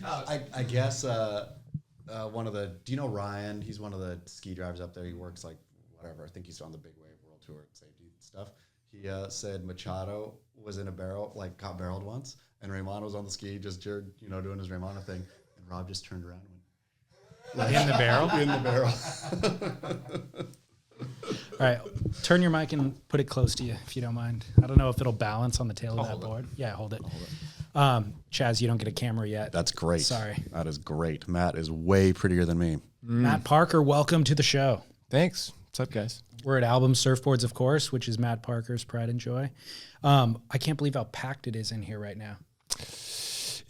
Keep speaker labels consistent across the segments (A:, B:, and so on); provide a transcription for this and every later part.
A: I guess one of the. Do you know Ryan? He's one of the ski drivers up there. He works like whatever. I think he's on the Big Wave World Tour and safety stuff. He said Machado was in a barrel, like got barreled once, and Raymond was on the ski, just doing his Raymond thing, and Rob just turned around and went,
B: in the barrel?
A: In the barrel.
B: All right, turn your mic and put it close to you if you don't mind. I don't know if it'll balance on the tail of that board. Yeah, hold it. Chaz, you don't get a camera yet.
A: That's great.
B: Sorry.
A: That is great. Matt is way prettier than me.
B: Matt Parker, welcome to the show.
C: Thanks. What's up, guys?
B: We're at Album Surfboards, of course, which is Matt Parker's pride and joy. I can't believe how packed it is in here right now.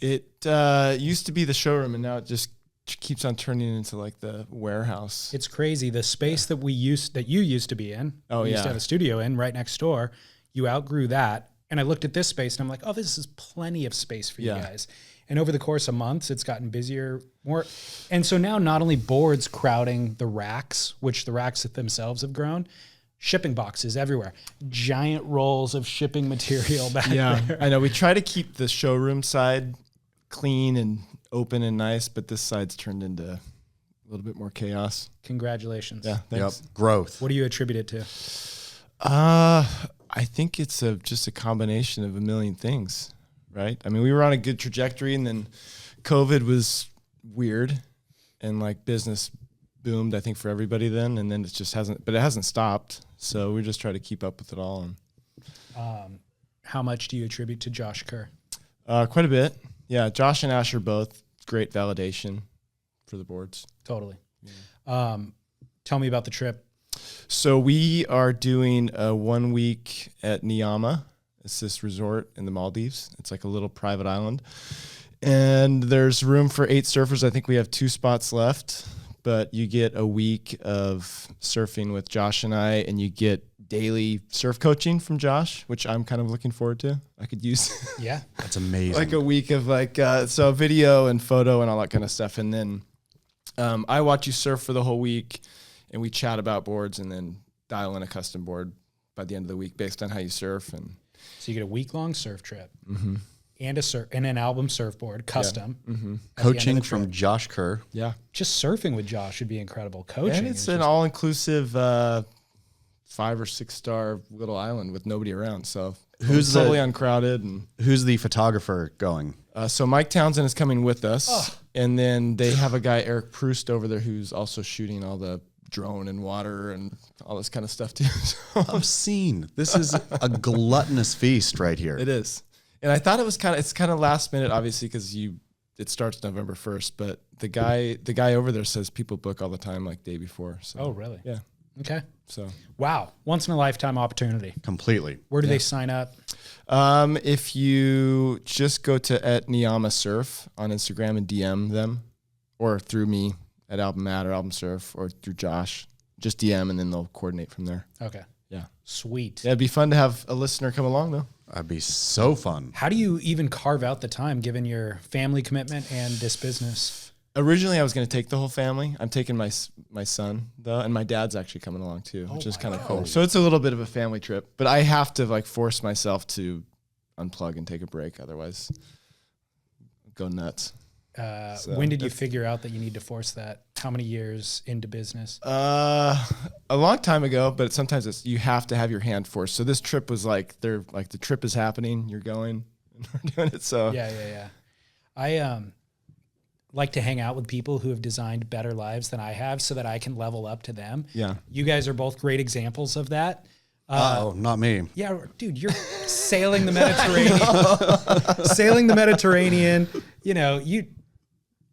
C: It used to be the showroom, and now it just keeps on turning into like the warehouse.
B: It's crazy. The space that you used to be in, we used to have a studio in right next door. You outgrew that, and I looked at this space, and I'm like, oh, this is plenty of space for you guys. And over the course of months, it's gotten busier, more. And so now not only boards crowding the racks, which the racks themselves have grown, shipping boxes everywhere, giant rolls of shipping material back there.
C: I know. We try to keep the showroom side clean and open and nice, but this side's turned into a little bit more chaos.
B: Congratulations.
C: Yeah, thanks.
A: Yep. Growth.
B: What do you attribute it to?
C: I think it's just a combination of a million things, right? I mean, we were on a good trajectory, and then COVID was weird, and like business boomed, I think, for everybody then, and then it just hasn't stopped. So we just try to keep up with it all.
B: And how much do you attribute to Josh Kerr?
C: Quite a bit. Yeah, Josh and Ash are both great validation for the boards.
B: Totally. Yeah. Tell me about the trip.
C: So we are doing a 1 week at Niama. It's this resort in the Maldives. It's like a little private island. And there's room for 8 surfers. I think we have 2 spots left. But you get a week of surfing with Josh and I, and you get daily surf coaching from Josh, which I'm kind of looking forward to. I could use
A: That's amazing.
C: like a week of so video and photo and all that kind of stuff. And then I watch you surf for the whole week, and we chat about boards, and then dial in a custom board by the end of the week based on how you surf. And
B: so you get a week-long surf trip and an album surfboard, custom.
A: Coaching from Josh Kerr.
C: Yeah.
B: Just surfing with Josh would be incredible. Coaching.
C: And it's an all-inclusive 5 or 6 star little island with nobody around. So who's totally uncrowded. And
A: who's the photographer going?
C: So Mike Townsend is coming with us. And then they have a guy, Eric Proust, over there who's also shooting all the drone and water and all this kind of stuff too.
A: Obscene. This is a gluttonous feast right here.
C: It is. And I thought it's kind of last minute, obviously, because it starts November 1st. But the guy over there says people book all the time, like day before. So.
B: Oh, really?
C: Yeah.
B: Okay.
C: So.
B: Wow. Once in a lifetime opportunity.
A: Completely.
B: Where do they sign up?
C: If you just go to @NiamaSurf on Instagram and DM them, or through me at Album Matt or Album Surf, or through Josh, just DM and then they'll coordinate from there.
B: Okay.
C: Yeah.
B: Sweet.
C: Yeah, it'd be fun to have a listener come along though.
A: That'd be so fun.
B: How do you even carve out the time given your family commitment and this business?
C: Originally, I was going to take the whole family. I'm taking my son though, and my dad's actually coming along too, which is kind of cool. So it's a little bit of a family trip, but I have to like force myself to unplug and take a break. Otherwise, I'll go nuts.
B: When did you figure out that you need to force that? How many years into business?
C: A long time ago, but sometimes you have to have your hand forced. So this trip was like the trip is happening, you're going, and we're doing it. So
B: yeah. I like to hang out with people who have designed better lives than I have, so that I can level up to them.
C: Yeah,
B: you guys are both great examples of that.
A: Not me.
B: Yeah, dude, you're sailing the Mediterranean. You know, you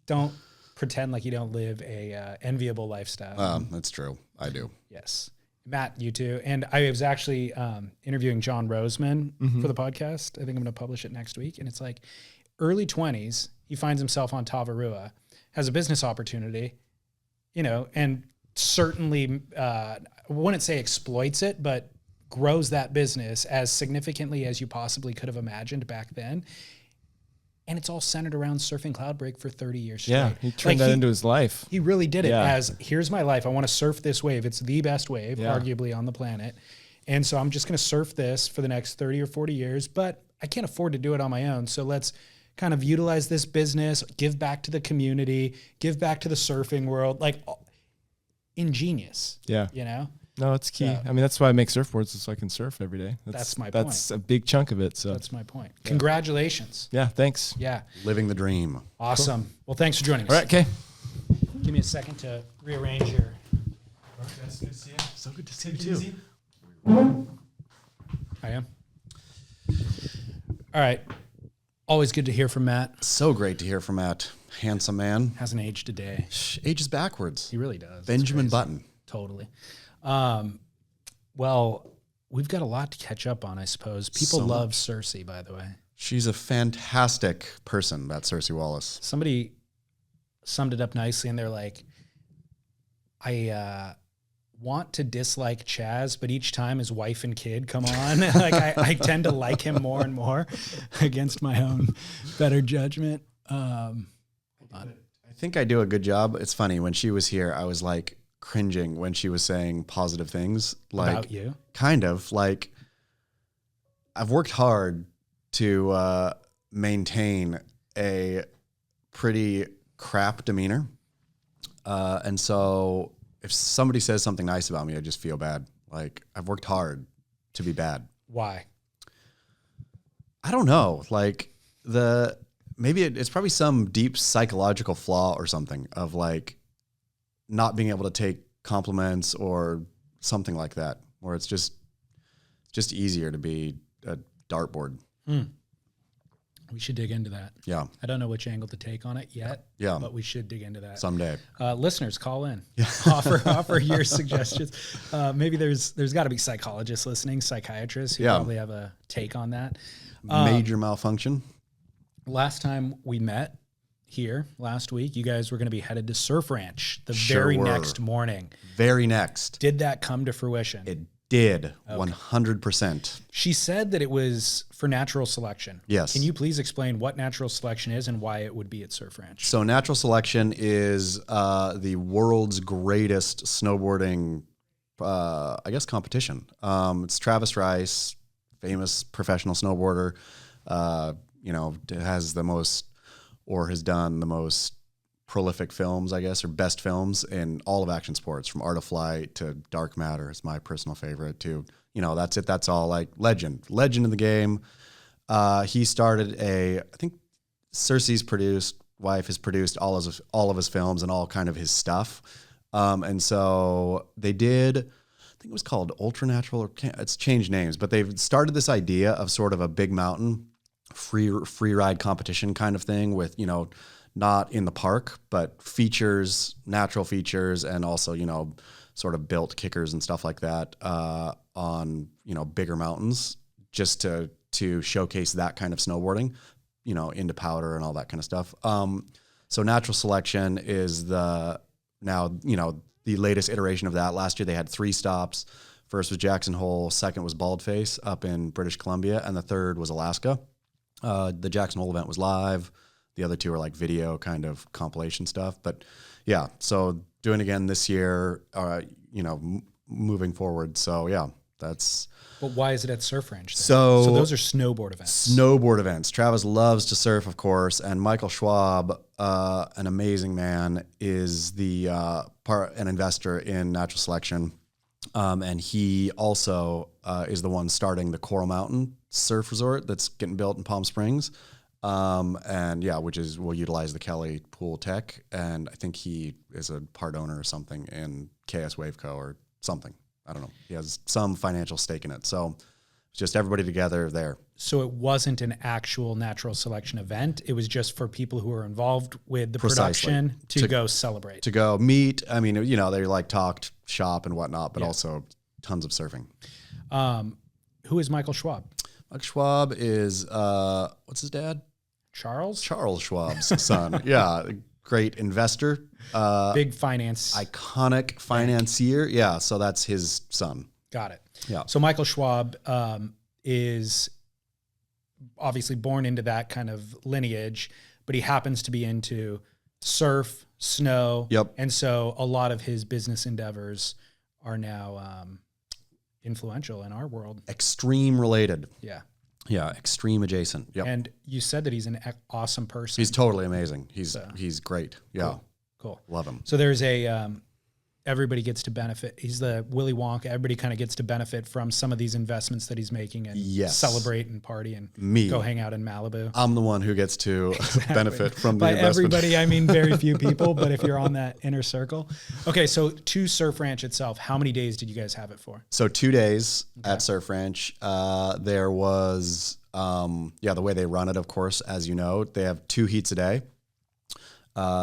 B: don't pretend like you don't live a enviable lifestyle.
A: That's true. I do.
B: Yes. Matt, you too. And I was actually interviewing John Roseman for the podcast. I think I'm going to publish it next week. And it's like early 20s, he finds himself on Tavarua, has a business opportunity, and certainly, I wouldn't say exploits it, but grows that business as significantly as you possibly could have imagined back then. And it's all centered around surfing Cloudbreak for 30 years straight.
C: Yeah, he turned that into his life.
B: He really did it as, here's my life. I want to surf this wave. It's the best wave, arguably, on the planet. And so I'm just going to surf this for the next 30 or 40 years, but I can't afford to do it on my own. So let's kind of utilize this business, give back to the community, give back to the surfing world. Like, ingenious.
C: Yeah.
B: You know?
C: No, it's key.
B: So-
C: I mean, that's why I make surfboards, so I can surf every day.
B: That's my
C: That's
B: point.
C: a big chunk of it. So
B: That's my point. Congratulations.
C: yeah, thanks.
B: Yeah.
A: Living the dream.
B: Awesome. Well, thanks for joining us.
C: All right, okay.
B: Give me a second to rearrange your.
A: So good to see you too.
B: I am. All right. Always good to hear from Matt.
A: So great to hear from Matt. Handsome man.
B: Hasn't aged a day.
A: Ages backwards.
B: He really does. It's
A: Benjamin
B: crazy.
A: Button.
B: Totally. Well, we've got a lot to catch up on, I suppose. People
A: So
B: love Cersei, by the way.
A: She's a fantastic person, that Cersei Wallace.
B: Somebody summed it up nicely, and they're like, I want to dislike Chaz, but each time his wife and kid come on, like I tend to like him more and more against my own better judgment. Hold on.
A: I think I do a good job. It's funny, when she was here, I was like cringing when she was saying positive things. Like,
B: About you?
A: Kind of. Like, I've worked hard to maintain a pretty crap demeanor. And so if somebody says something nice about me, I just feel bad. Like, I've worked hard to be bad.
B: Why?
A: I don't know. Like, maybe it's probably some deep psychological flaw or something of like not being able to take compliments or something like that, where it's just easier to be a dartboard.
B: We should dig into that.
A: Yeah.
B: I don't know which angle to take on it yet.
A: Yeah.
B: But we should dig into that.
A: Someday.
B: Listeners, call in. Offer your suggestions. Maybe there's got to be psychologists listening, psychiatrists who probably have a take on that.
A: Major malfunction.
B: Last time we met here last week, you guys were going to be headed to Surf Ranch the
A: Sure
B: very
A: were.
B: next morning.
A: Very next.
B: Did that come to fruition?
A: It did. 100%.
B: She said that it was for natural selection.
A: Yes.
B: Can you please explain what natural selection is and why it would be at Surf Ranch?
A: So natural selection is the world's greatest snowboarding, competition. It's Travis Rice, famous professional snowboarder, has the most, or has done the most prolific films, I guess, or best films in all of action sports, from Art of Flight to Dark Matter. It's my personal favorite too. That's it. That's all, like, legend in the game. He started I think Cersei's wife has produced all of his films and all kind of his stuff. And so they did, I think it was called Ultranatural, or it's changed names, but they've started this idea of sort of a big mountain free ride competition kind of thing with, not in the park, but natural features, and also, sort of built kickers and stuff like that on, bigger mountains, just to showcase that kind of snowboarding, into powder and all that kind of stuff. So natural selection is the latest iteration of that. Last year they had 3 stops. First was Jackson Hole, second was Baldface up in British Columbia, and the third was Alaska. The Jackson Hole event was live. The other 2 are like video kind of compilation stuff. But yeah, so doing again this year, moving forward. So yeah, that's.
B: But why is it at Surf Ranch then?
A: So
B: those are snowboard events.
A: Snowboard events. Travis loves to surf, of course, and Michael Schwab, an amazing man, is an investor in Natural Selection, and he also is the one starting the Coral Mountain Surf Resort that's getting built in Palm Springs, which will utilize the Kelly Pool tech, and I think he is a part owner or something in KS Waveco or something. I don't know. He has some financial stake in it. So it's just everybody together there.
B: So it wasn't an actual natural selection event. It was just for people who are involved with the
A: Precisely.
B: production to go celebrate.
A: To go meet. I mean, they like talked shop and whatnot, but also tons of surfing.
B: Who is Michael Schwab?
A: Michael Schwab is, what's his dad?
B: Charles
A: Schwab's son. Yeah. Great investor.
B: Big finance.
A: Iconic financier. Yeah. So that's his son.
B: Got it.
A: Yeah.
B: So Michael Schwab is obviously born into that kind of lineage, but he happens to be into surf, snow.
A: Yep.
B: And so a lot of his business endeavors are now influential in our world.
A: Extreme related.
B: Yeah.
A: Yeah, extreme adjacent. Yep.
B: And you said that he's an awesome person.
A: He's totally amazing. He's great. Yeah.
B: Cool.
A: Love him.
B: So there's everybody gets to benefit. He's the Willy Wonka. Everybody kind of gets to benefit from some of these investments that he's making and celebrate and party and go hang out in Malibu.
A: I'm the one who gets to benefit from the
B: By
A: investment.
B: everybody, I mean very few people, but if you're on that inner circle. Okay, so to Surf Ranch itself, how many days did you guys have it for?
A: So 2 days at Surf Ranch. There was, the way they run it, of course, as you know, they have 2 heats a day.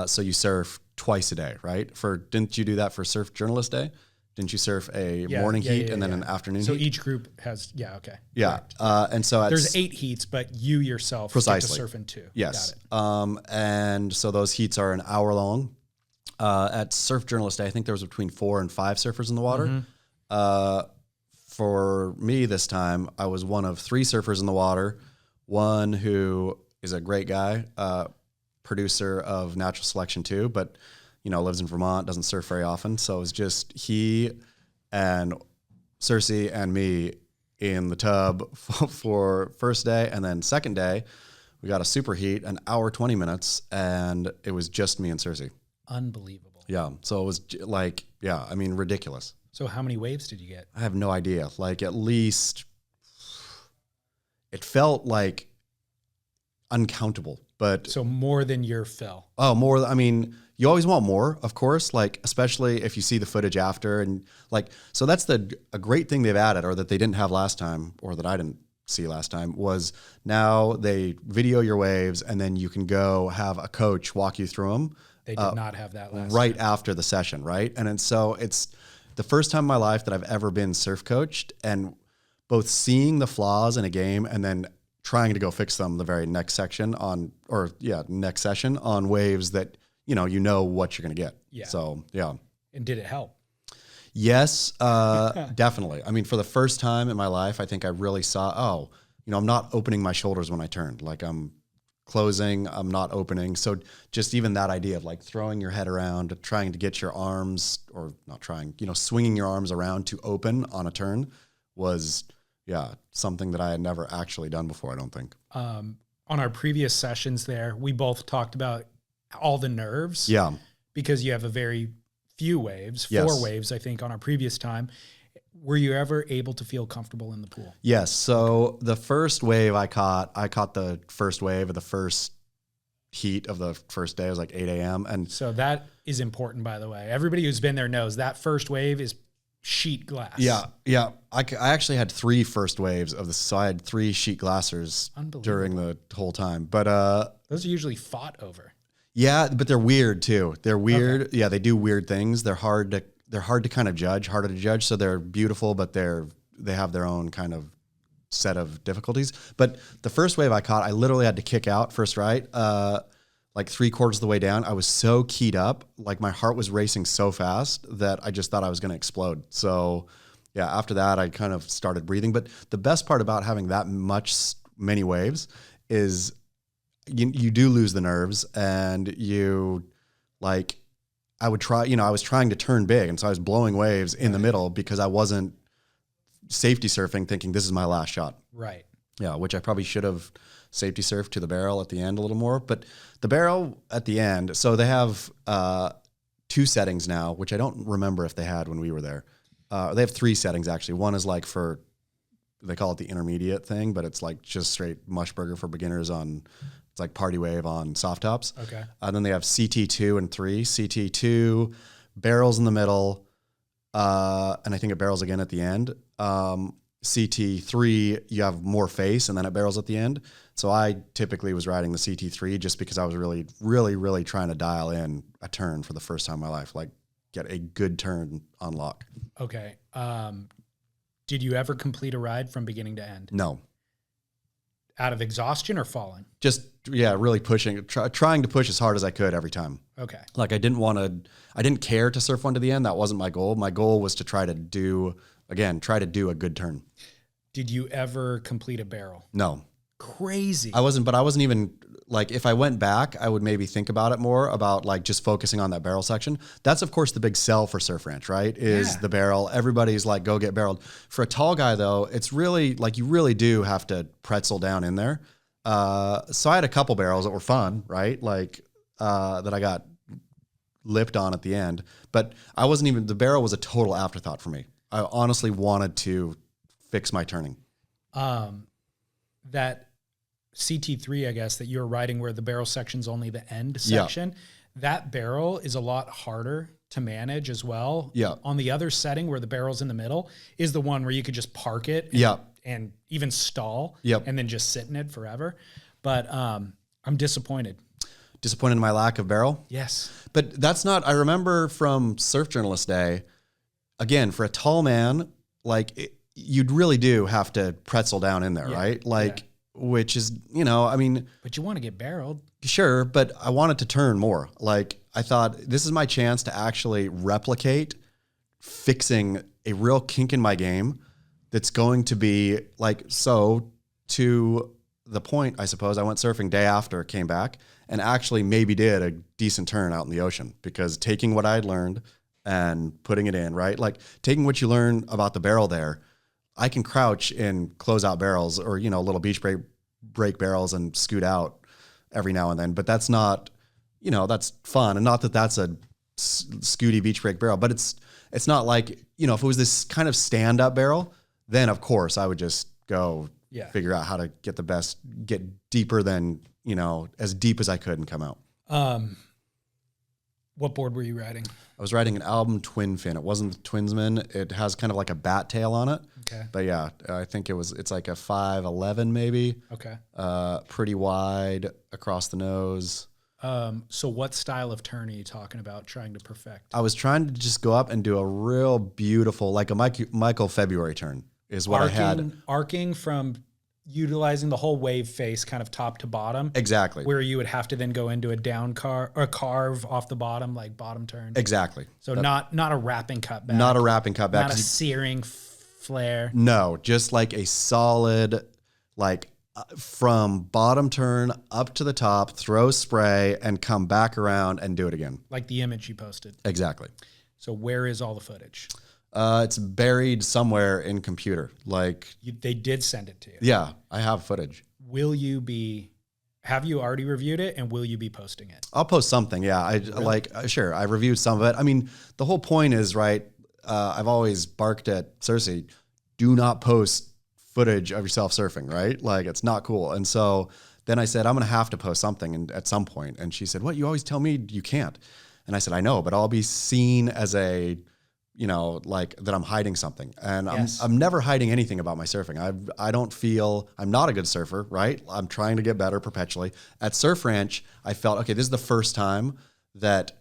A: So you surf twice a day, right? Didn't you do that for Surf Journalist Day? Didn't you surf a morning heat and then an afternoon heat?
B: So each group has, okay.
A: Yeah. And so
B: there's 8 heats, but you yourself get to surf in 2.
A: Yes.
B: Got it.
A: And so those heats are an hour long. At Surf Journalist Day, I think there was between 4 and 5 surfers in the water. For me this time, I was one of 3 surfers in the water. One who is a great guy, producer of Natural Selection 2, but lives in Vermont, doesn't surf very often. So it was just he and Cersei and me in the tub for first day. And then second day, we got a super heat, an hour, 20 minutes, and it was just me and Cersei.
B: Unbelievable.
A: Yeah. So it was ridiculous.
B: So how many waves did you get?
A: I have no idea. Like at least, it felt like uncountable, but.
B: So more than your fill.
A: Oh, more. I mean, you always want more, of course, like, especially if you see the footage after and like, so that's a great thing they've added, or that they didn't have last time, or that I didn't see last time, was now they video your waves and then you can go have a coach walk you through them.
B: They did not have that last
A: right
B: time.
A: after the session, right? And so it's the first time in my life that I've ever been surf coached, and both seeing the flaws in a game and then trying to go fix them the very next session on waves that you know what you're going to get.
B: Yeah.
A: So yeah.
B: And did it help?
A: Yes, definitely. I mean, for the first time in my life, I think I really saw, I'm not opening my shoulders when I turned. Like I'm closing, I'm not opening. So just even that idea of like throwing your head around, trying to get your arms, or not trying, swinging your arms around to open on a turn was, something that I had never actually done before, I don't think.
B: On our previous sessions there, we both talked about all the nerves.
A: Yeah.
B: Because you have a very few waves, 4
A: Yes.
B: waves, I think, on our previous time. Were you ever able to feel comfortable in the pool?
A: Yes. So the first wave I caught the first wave of the first heat of the first day. It was like 8 a.m. And
B: so that is important, by the way. Everybody who's been there knows that first wave is sheet glass.
A: Yeah. I actually had 3 first waves of this. So I had 3 sheet glassers during the whole time. But
B: those are usually fought over.
A: Yeah, but they're weird too. They're weird. Okay. Yeah, they do weird things. They're hard to kind of judge, harder to judge. So they're beautiful, but they have their own kind of set of difficulties. But the first wave I caught, I literally had to kick out first right, like 3/4 of the way down. I was so keyed up, like my heart was racing so fast that I just thought I was going to explode. So yeah, after that, I kind of started breathing. But the best part about having that many waves is you do lose the nerves, and you like, I was trying to turn big. And so I was blowing waves in the middle because I wasn't safety surfing thinking this is my last shot.
B: Right.
A: Yeah. Which I probably should have safety surfed to the barrel at the end a little more, but the barrel at the end. So they have 2 settings now, which I don't remember if they had when we were there. They have 3 settings actually. One is like they call it the intermediate thing, but it's like just straight mush burger for beginners it's like party wave on soft tops.
B: Okay.
A: And then they have CT2 and 3. CT2, barrels in the middle, and I think it barrels again at the end. CT3, you have more face, and then it barrels at the end. So I typically was riding the CT3 just because I was really, really, really trying to dial in a turn for the first time in my life, like get a good turn on lock.
B: Okay. Did you ever complete a ride from beginning to end?
A: No.
B: Out of exhaustion or falling?
A: Just, really pushing, trying to push as hard as I could every time.
B: Okay.
A: Like I didn't care to surf one to the end. That wasn't my goal. My goal was to try to do a good turn.
B: Did you ever complete a barrel?
A: No.
B: crazy.
A: I wasn't even like, if I went back, I would maybe think about it more, about like just focusing on that barrel section. That's of course the big sell for Surf Ranch, right? Is the barrel. Everybody's like, go get barreled. For a tall guy though, it's really like, you really do have to pretzel down in there. So I had a couple barrels that were fun, right? Like, that I got lipped on at the end, but the barrel was a total afterthought for me. I honestly wanted to fix my turning.
B: That CT3, I guess, that you're riding where the barrel section's only the end section, that barrel is a lot harder to manage as well.
A: Yeah.
B: On the other setting where the barrel's in the middle is the one where you could just park it and even stall and then just sit in it forever. But I'm disappointed.
A: Disappointed in my lack of barrel?
B: Yes.
A: But that's not, I remember from Surf Journalist Day, again, for a tall man, like you'd really do have to pretzel down in there, right? Like, which is, I mean.
B: But you want to get barreled.
A: Sure, but I wanted to turn more. Like, I thought this is my chance to actually replicate fixing a real kink in my game that's going to be like, so to the point, I suppose, I went surfing day after, came back, and actually maybe did a decent turn out in the ocean, because taking what I had learned and putting it in, right? Like taking what you learn about the barrel there, I can crouch in closeout barrels or, little beach break barrels and scoot out every now and then. But that's not, that's fun. And not that that's a scooty beach break barrel, but it's not like, if it was this kind of stand up barrel, then of course I would just go figure out how to get deeper than, as deep as I could and come out.
B: What board were you riding?
A: I was riding an Album twin fin. It wasn't the Twinsman. It has kind of like a bat tail on it.
B: Okay.
A: But yeah, I think it's like a 511 maybe.
B: Okay.
A: Pretty wide across the nose.
B: So what style of turn are you talking about trying to perfect?
A: I was trying to just go up and do a real beautiful, like a Michael February turn is what I had.
B: Arcing from utilizing the whole wave face kind of top to bottom.
A: Exactly.
B: Where you would have to then go into a down carve off the bottom, like bottom turn.
A: Exactly.
B: So not a wrapping cut back.
A: Not a wrapping cut back.
B: Not a searing flare.
A: No, just like a solid, like from bottom turn up to the top, throw spray and come back around and do it again.
B: Like the image you posted.
A: Exactly.
B: So where is all the footage?
A: It's buried somewhere in computer. Like
B: they did send it to you.
A: Yeah, I have footage.
B: Have you already reviewed it, and will you be posting it?
A: I'll post something. Yeah, sure. I reviewed some of it. I mean, the whole point is, right, I've always barked at Cersei, do not post footage of yourself surfing, right? Like it's not cool. And so then I said, I'm going to have to post something at some point. And she said, what? You always tell me you can't. And I said, I know, but I'll be seen as a, like that I'm hiding something. And I'm never hiding anything about my surfing. I don't feel, I'm not a good surfer, right? I'm trying to get better perpetually. At Surf Ranch, I felt, okay, this is the first time that,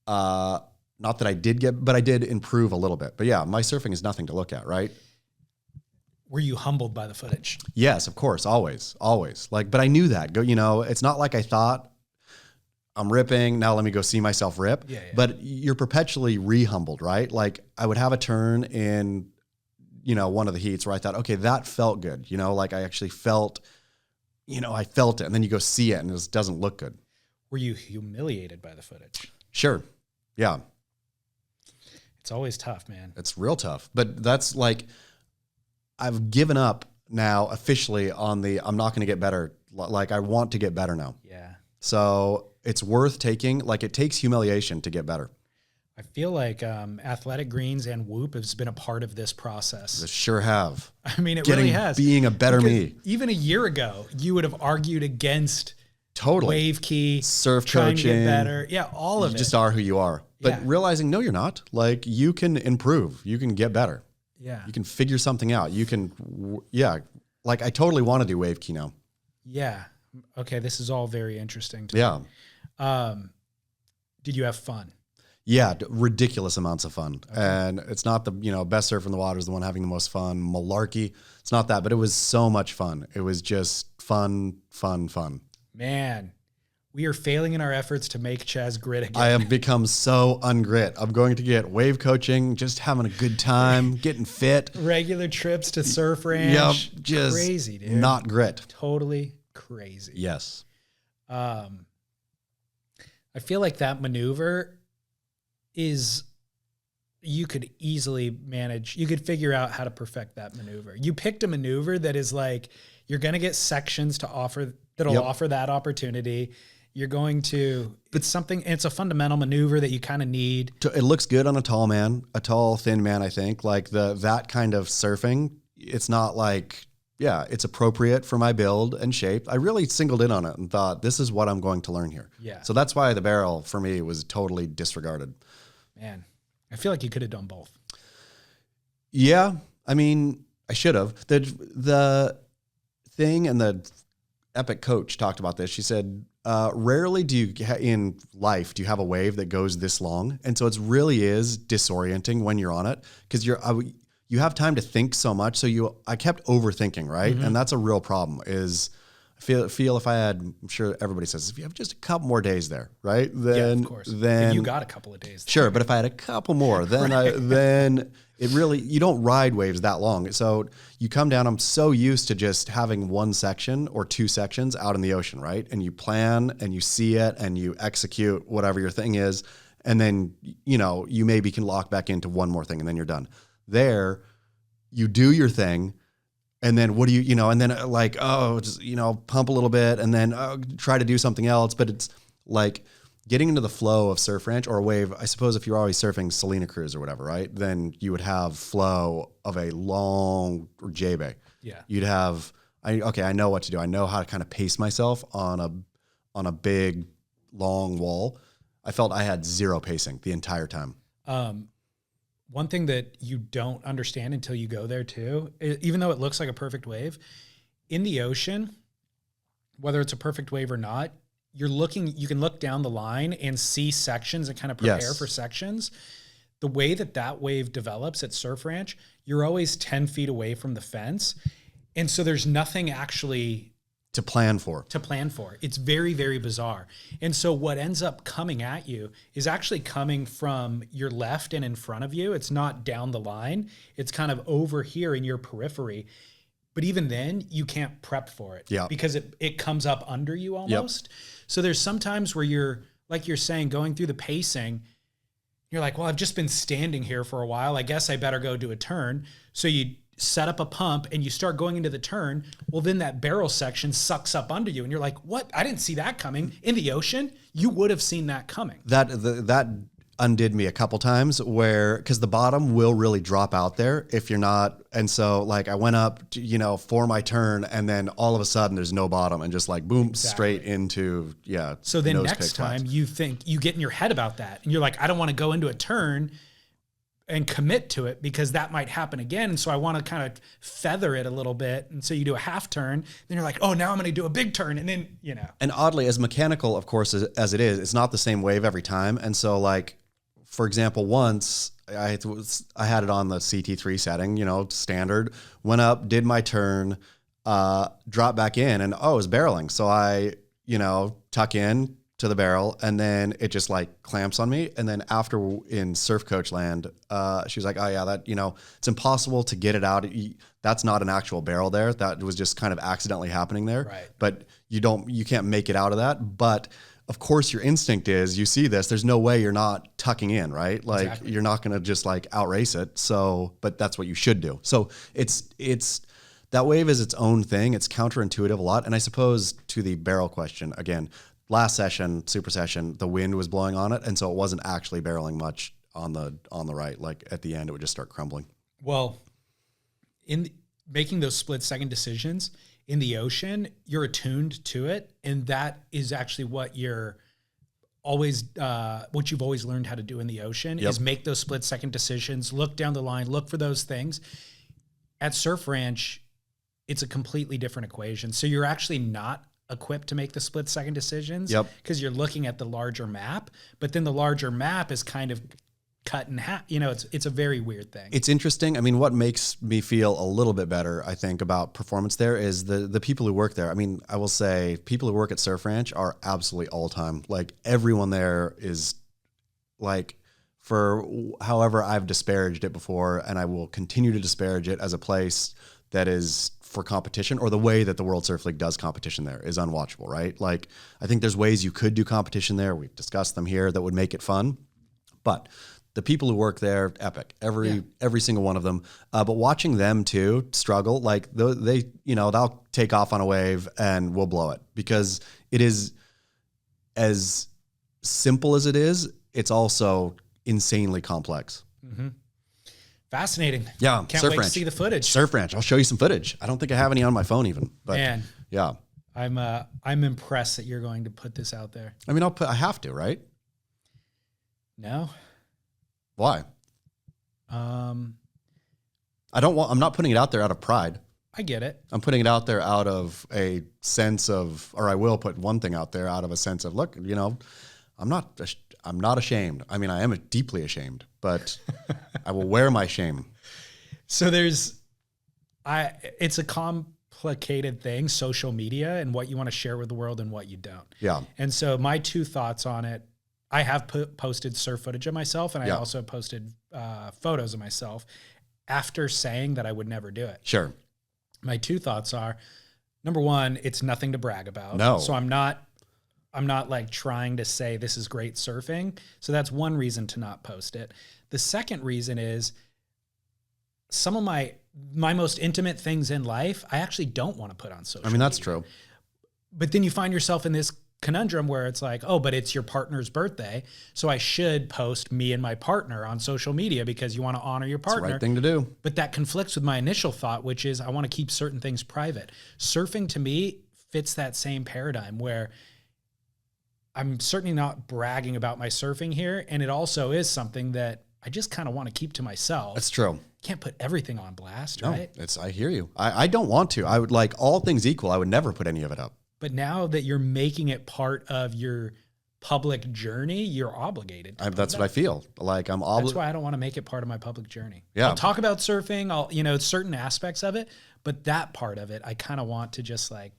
A: not that I did but I did improve a little bit. But yeah, my surfing is nothing to look at, right?
B: Were you humbled by the footage?
A: Yes, of course. Always. Like, but I knew that. It's not like I thought I'm ripping. Now let me go see myself rip. Yeah. But you're perpetually re-humbled, right? Like I would have a turn in, one of the heats where I thought, okay, that felt good. Like I actually felt, I felt it. And then you go see it and it just doesn't look good.
B: Were you humiliated by the footage?
A: Sure. Yeah.
B: It's always tough, man.
A: It's real tough. But that's like, I've given up now officially on I'm not going to get better. Like I want to get better now.
B: Yeah.
A: So it's worth taking. Like it takes humiliation to get better.
B: I feel like Athletic Greens and Whoop has been a part of this process.
A: They sure have.
B: I mean, it really has.
A: Being a better me.
B: Even a year ago, you would have argued against wave key,
A: surf
B: trying
A: coaching,
B: to get better. Yeah, all of it.
A: You just are who you are. But realizing, no, you're not. Like you can improve. You can get better.
B: Yeah.
A: You can figure something out. You can, like I totally want to do wave key now.
B: Yeah. Okay. This is all very interesting to me. Did you have fun?
A: Yeah. Ridiculous amounts of fun. Okay. And it's not the, best surfer in the water is the one having the most fun. Malarkey. It's not that, but it was so much fun. It was just fun.
B: Man, We are failing in our efforts to make Chaz grit again.
A: I have become so ungrit. I'm going to get wave coaching, just having a good time, getting fit.
B: Regular trips to Surf Ranch.
A: Yep, just
B: crazy, dude.
A: not grit.
B: Totally crazy.
A: Yes.
B: I feel like that maneuver is, you could easily manage. You could figure out how to perfect that maneuver. You picked a maneuver that is like, you're going to get sections to offer that'll offer that opportunity. You're going to, it's a fundamental maneuver that you kind of need.
A: It looks good on a tall man, a tall, thin man, I think. Like that kind of surfing, it's not like, it's appropriate for my build and shape. I really singled in on it and thought, this is what I'm going to learn here.
B: Yeah.
A: So that's why the barrel for me was totally disregarded.
B: Man, I feel like you could have done both.
A: Yeah. I mean, I should have. The thing, and the epic coach talked about this. She said, rarely in life do you have a wave that goes this long. And so it really is disorienting when you're on it, because you have time to think so much. So I kept overthinking, right? Mm-hmm. And that's a real problem. Is I feel if I had, I'm sure everybody says, if you have just a couple more days there, right? Then,
B: of course.
A: Then
B: you got a couple of days there.
A: Sure, but if I had a couple more, then then it really, you don't ride waves that long. So you come down, I'm so used to just having one section or two sections out in the ocean, right? And you plan and you see it and you execute whatever your thing is. And then, you maybe can lock back into one more thing and then you're done. There, you do your thing. And then what do you, and then just, pump a little bit and then try to do something else. But it's like getting into the flow of Surf Ranch or a wave. I suppose if you're always surfing Salina Cruise or whatever, right? Then you would have flow of a long J-Bay.
B: Yeah.
A: You'd have, I know what to do. I know how to kind of pace myself on a big, long wall. I felt I had zero pacing the entire time.
B: One thing that you don't understand until you go there too, even though it looks like a perfect wave, in the ocean, whether it's a perfect wave or not, you can look down the line and see sections and kind of prepare for sections. The way that wave develops at Surf Ranch, you're always 10 feet away from the fence. And so there's nothing actually
A: to plan for.
B: It's very, very bizarre. And so what ends up coming at you is actually coming from your left and in front of you. It's not down the line. It's kind of over here in your periphery. But even then, you can't prep for it because it comes up under you almost. Yep. So there's some times where you're, like you're saying, going through the pacing, you're like, well, I've just been standing here for a while. I guess I better go do a turn. So you set up a pump and you start going into the turn. Well, then that barrel section sucks up under you. And you're like, what? I didn't see that coming. In the ocean, you would have seen that coming.
A: That undid me a couple times because the bottom will really drop out there if you're not. And so like I went up to, for my turn and then all of a sudden there's no bottom and just like boom, straight into,
B: So then next time you think you get in your head about that and you're like, I don't want to go into a turn and commit to it because that might happen again. And so I want to kind of feather it a little bit. And so you do a half turn, then you're like, oh, now I'm going to do a big turn. And then,
A: And oddly, as mechanical, of course, as it is, it's not the same wave every time. And so like, for example, once I had it on the CT3 setting, standard, went up, did my turn, dropped back in and, it was barreling. So I, tuck in to the barrel and then it just like clamps on me. And then after in surf coach land, she was like, oh yeah, that, it's impossible to get it out. That's not an actual barrel there. That was just kind of accidentally happening there.
B: Right.
A: But you can't make it out of that. But of course your instinct is you see this, there's no way you're not tucking in, right? Like exactly. You're not going to just like outrace it. So, but that's what you should do. So it's that wave is its own thing. It's counterintuitive a lot. And I suppose to the barrel question again, last session, super session, the wind was blowing on it. And so it wasn't actually barreling much on the right. Like at the end, it would just start crumbling.
B: Well, in making those split second decisions in the ocean, you're attuned to it. And that is actually what you've always learned how to do in the ocean is make those split second decisions, look down the line, look for those things. At Surf Ranch, it's a completely different equation. So you're actually not equipped to make the split second decisions because you're looking at the larger map, but then the larger map is kind of cut in half. You know, it's a very weird thing.
A: It's interesting. I mean, what makes me feel a little bit better, I think, about performance there is the people who work there. I mean, I will say people who work at Surf Ranch are absolutely all time. Like everyone there is like, for however I've disparaged it before, and I will continue to disparage it as a place that is for competition, or the way that the World Surf League does competition there is unwatchable, right? Like, I think there's ways you could do competition there. We've discussed them here that would make it fun, but the people who work there, epic, every single one of them. But watching them too struggle, like they, you know, they'll take off on a wave and we'll blow it, because it is as simple as it is. It's also insanely complex.
B: Mm-hmm. Fascinating.
A: Yeah.
B: Can't
A: Surf
B: wait
A: Ranch.
B: to see the footage.
A: Surf Ranch. I'll show you some footage. I don't think I have any on my phone even, but
B: Man,
A: yeah.
B: I'm impressed that you're going to put this out there.
A: I mean, I have to, right?
B: No.
A: Why? I'm not putting it out there out of pride.
B: I get it.
A: I'm putting it out there out of a sense of, or I will put one thing out there out of a sense of, look, you know, I'm not ashamed. I mean, I am deeply ashamed, but I will wear my shame.
B: So it's a complicated thing, social media, and what you want to share with the world and what you don't.
A: Yeah.
B: And so my two thoughts on it, I have posted surf footage of myself, and I also posted photos of myself after saying that I would never do it.
A: Sure.
B: My two thoughts are, number one, it's nothing to brag about.
A: No.
B: So I'm not like trying to say this is great surfing. So that's one reason to not post it. The second reason is some of my most intimate things in life, I actually don't want to put on social media.
A: I mean, that's true.
B: But then you find yourself in this conundrum where it's like, oh, but it's your partner's birthday, so I should post me and my partner on social media because you want to honor your partner.
A: It's the right thing to do.
B: But that conflicts with my initial thought, which is I want to keep certain things private. Surfing to me fits that same paradigm where I'm certainly not bragging about my surfing here, and it also is something that I just kind of want to keep to myself.
A: That's true.
B: Can't put everything on blast, right?
A: I hear you. I don't want to. I would, like, all things equal, I would never put any of it up.
B: But now that you're making it part of your public journey, you're obligated.
A: That's what I feel. Like I'm obligated.
B: That's why I don't want to make it part of my public journey.
A: Yeah.
B: I'll talk about surfing, certain aspects of it, but that part of it, I kind of want to just like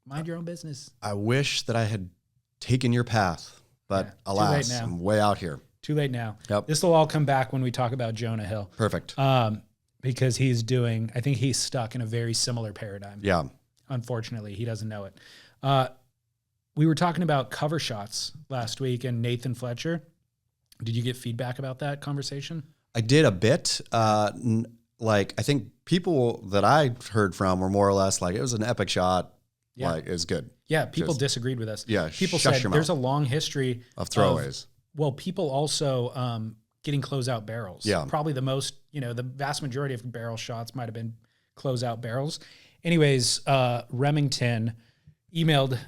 B: mind your own business.
A: I wish that I had taken your path, but alas, I'm way out here.
B: Too late now.
A: Yep.
B: This will all come back when we talk about Jonah Hill.
A: Perfect.
B: Because I think he's stuck in a very similar paradigm.
A: Yeah.
B: Unfortunately, he doesn't know it. We were talking about cover shots last week and Nathan Fletcher. Did you get feedback about that conversation?
A: I did a bit. I think people that I heard from were more or less like, it was an epic shot. Yeah. Like, it was good.
B: Yeah, people disagreed with us.
A: Yeah,
B: people said there's a long history
A: of throwaways.
B: People also getting closeout barrels.
A: Yeah.
B: Probably the most, the vast majority of barrel shots might have been closeout barrels. Anyways, Remington emailed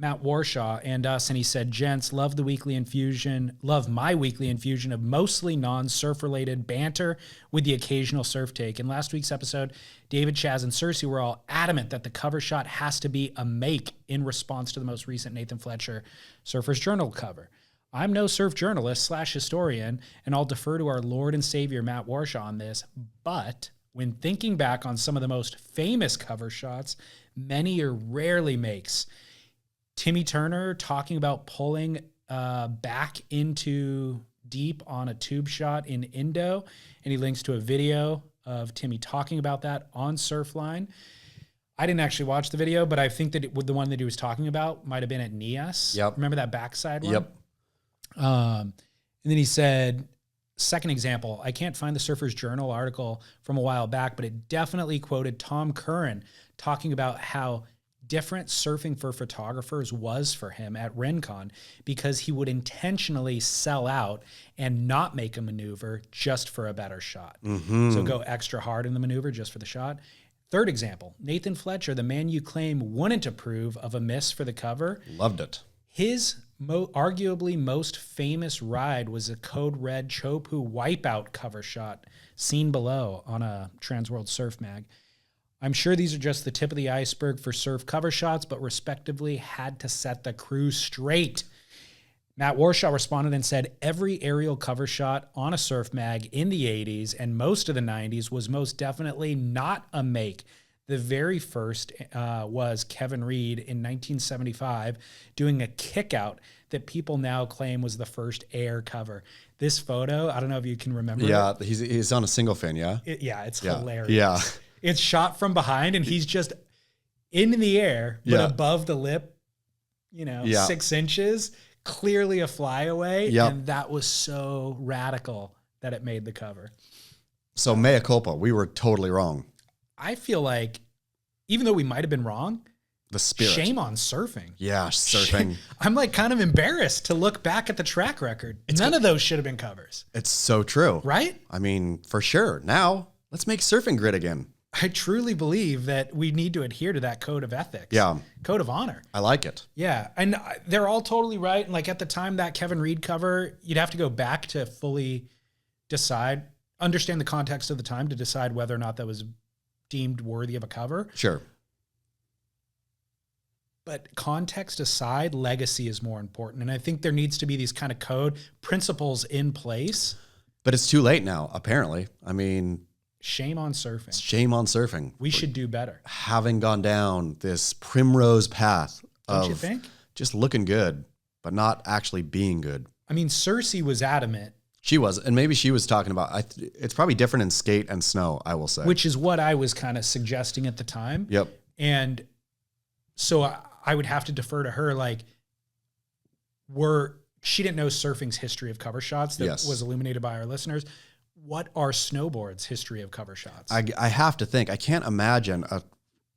B: Matt Warshaw and us, and he said, gents, love my weekly infusion of mostly non-surf related banter with the occasional surf take. In last week's episode, David, Chaz, and Cersei were all adamant that the cover shot has to be a make in response to the most recent Nathan Fletcher Surfer's Journal cover. I'm no surf journalist / historian, and I'll defer to our Lord and Savior Matt Warshaw on this, but when thinking back on some of the most famous cover shots, many or rarely makes. Timmy Turner talking about pulling back into deep on a tube shot in Indo, and he links to a video of Timmy talking about that on Surfline. I didn't actually watch the video, but I think that the one that he was talking about might have been at Nias.
A: Yep.
B: Remember that backside one?
A: Yep.
B: And then he said, second example, I can't find the Surfer's Journal article from a while back, but it definitely quoted Tom Curran talking about how different surfing for photographers was for him at Rincon because he would intentionally sell out and not make a maneuver just for a better shot. Mm-hmm. So go extra hard in the maneuver just for the shot. Third example, Nathan Fletcher, the man you claim wouldn't approve of a miss for the cover.
A: Loved it.
B: His arguably most famous ride was a Code Red Chopu wipeout cover shot seen below on a Transworld Surf Mag. I'm sure these are just the tip of the iceberg for surf cover shots, but respectively had to set the crew straight. Matt Warshaw responded and said, every aerial cover shot on a surf mag in the 80s and most of the 90s was most definitely not a make. The very first was Kevin Reed in 1975 doing a kick out that people now claim was the first air cover. This photo, I don't know if you can remember.
A: Yeah, he's on a single fin, yeah?
B: It's hilarious.
A: Yeah.
B: It's shot from behind and he's just in the air, but above the lip, 6 inches, clearly a flyaway.
A: Yep.
B: And that was so radical that it made the cover.
A: So mea culpa, we were totally wrong.
B: I feel like, even though we might have been wrong,
A: The spirit.
B: shame on surfing.
A: Yeah, surfing.
B: I'm like kind of embarrassed to look back at the track record. None of those should have been covers,
A: It's so true.
B: right?
A: I mean, for sure. Now, let's make surfing grid again.
B: I truly believe that we need to adhere to that code of ethics.
A: Yeah.
B: Code of honor.
A: I like it.
B: Yeah. And they're all totally right. And like at the time, that Kevin Reed cover, you'd have to go back to fully understand the context of the time to decide whether or not that was deemed worthy of a cover.
A: Sure.
B: But context aside, legacy is more important. And I think there needs to be these kind of code principles in place.
A: But it's too late now, apparently. I mean,
B: Shame on surfing.
A: shame on surfing.
B: We should do better.
A: Having gone down this primrose path
B: Don't
A: of
B: you think?
A: just looking good, but not actually being good.
B: I mean, Cersei was adamant,
A: She was, and maybe she was talking about, it's probably different in skate and snow, I will say.
B: which is what I was kind of suggesting at the time.
A: Yep.
B: And so I would have to defer to her. Like, she didn't know surfing's history of cover shots that
A: Yes.
B: was illuminated by our listeners. What are snowboard's history of cover shots?
A: I have to think, I can't imagine a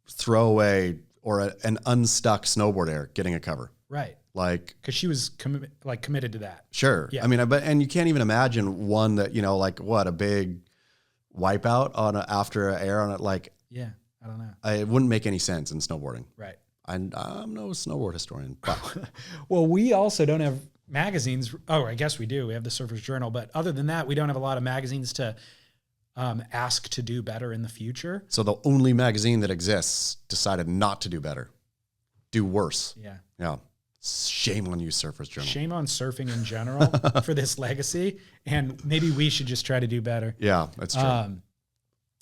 A: throwaway or an unstuck snowboard air getting a cover.
B: right.
A: Like,
B: Because she was committed to that.
A: sure.
B: Yeah.
A: I mean, and you can't even imagine one that, a big wipeout after an air on it. Like,
B: Yeah. I don't know.
A: it wouldn't make any sense in snowboarding.
B: Right.
A: I'm no snowboard historian, but
B: Well, we also don't have magazines. Oh, I guess we do. We have the Surfer's Journal. But other than that, we don't have a lot of magazines to ask to do better in the future.
A: so the only magazine that exists decided not to do better, do worse.
B: Yeah.
A: Yeah. Shame on you, Surfer's Journal.
B: Shame on surfing in general for this legacy. And maybe we should just try to do better.
A: Yeah, that's true.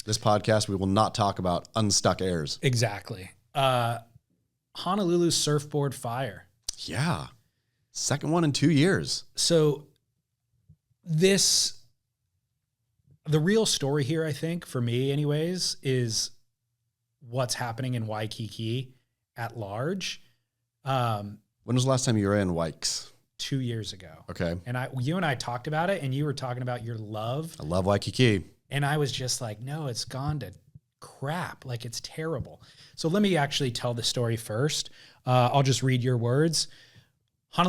A: This podcast, we will not talk about unstuck airs.
B: Exactly. Honolulu surfboard fire.
A: Yeah. Second one in 2 years.
B: So the real story here, I think, for me anyways, is what's happening in Waikiki at large.
A: When was the last time you were in Wikes?
B: 2 years ago.
A: Okay.
B: And you and I talked about it, and you were talking about your love.
A: I love Waikiki.
B: And I was just like, no, it's gone to crap. Like, it's terrible. So let me actually tell the story first. I'll just read your words. 10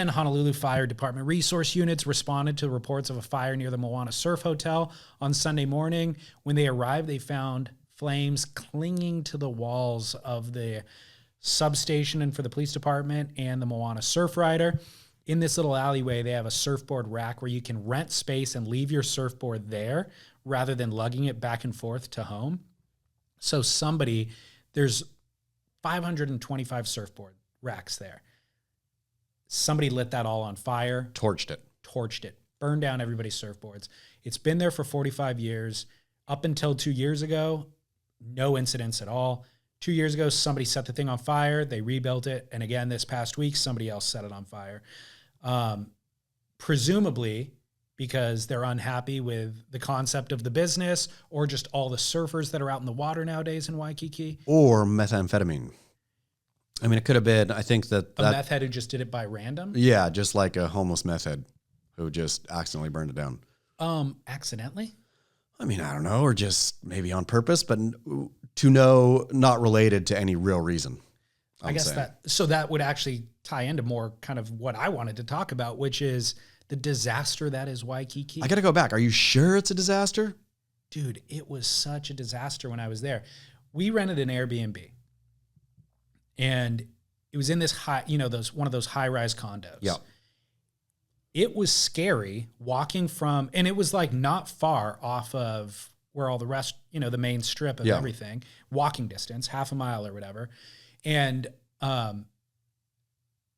B: Honolulu Fire Department resource units responded to reports of a fire near the Moana Surf Hotel on Sunday morning. When they arrived, they found flames clinging to the walls of the substation and for the police department and the Moana Surf Rider. In this little alleyway, they have a surfboard rack where you can rent space and leave your surfboard there rather than lugging it back and forth to home. So there's 525 surfboard racks there. Somebody lit that all on fire.
A: Torched it.
B: Burned down everybody's surfboards. It's been there for 45 years. Up until 2 years ago, no incidents at all. 2 years ago, somebody set the thing on fire. They rebuilt it. And again, this past week, somebody else set it on fire. Presumably because they're unhappy with the concept of the business or just all the surfers that are out in the water nowadays in Waikiki.
A: Or methamphetamine. I mean, it could have been, I think
B: A meth head who just did it by random.
A: yeah, just like a homeless meth head who just accidentally burned it down.
B: Accidentally?
A: I mean, I don't know, or just maybe on purpose, but not related to any real reason.
B: I guess that would actually tie into more kind of what I wanted to talk about, which is the disaster that is Waikiki.
A: I got to go back. Are you sure it's a disaster?
B: Dude, it was such a disaster when I was there. We rented an Airbnb and it was in this one of those high-rise condos.
A: Yeah.
B: It was scary walking and it was like not far off of where all the rest, the main strip of everything, walking distance, half a mile or whatever. And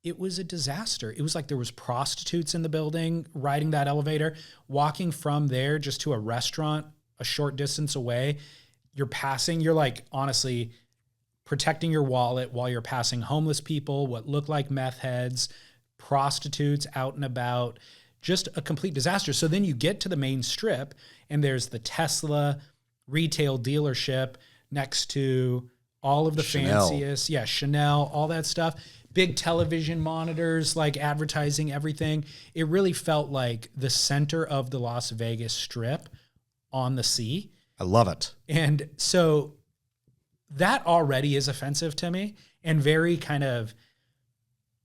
B: it was a disaster. It was like there was prostitutes in the building, riding that elevator, walking from there just to a restaurant a short distance away. You're like, honestly, protecting your wallet while you're passing homeless people, what look like meth heads, prostitutes out and about, just a complete disaster. So then you get to the main strip and there's the Tesla retail dealership next to all of the
A: Chanel.
B: fanciest, Chanel, all that stuff. Big television monitors, like advertising everything. It really felt like the center of the Las Vegas Strip on the sea.
A: I love it.
B: And so that already is offensive to me and very kind of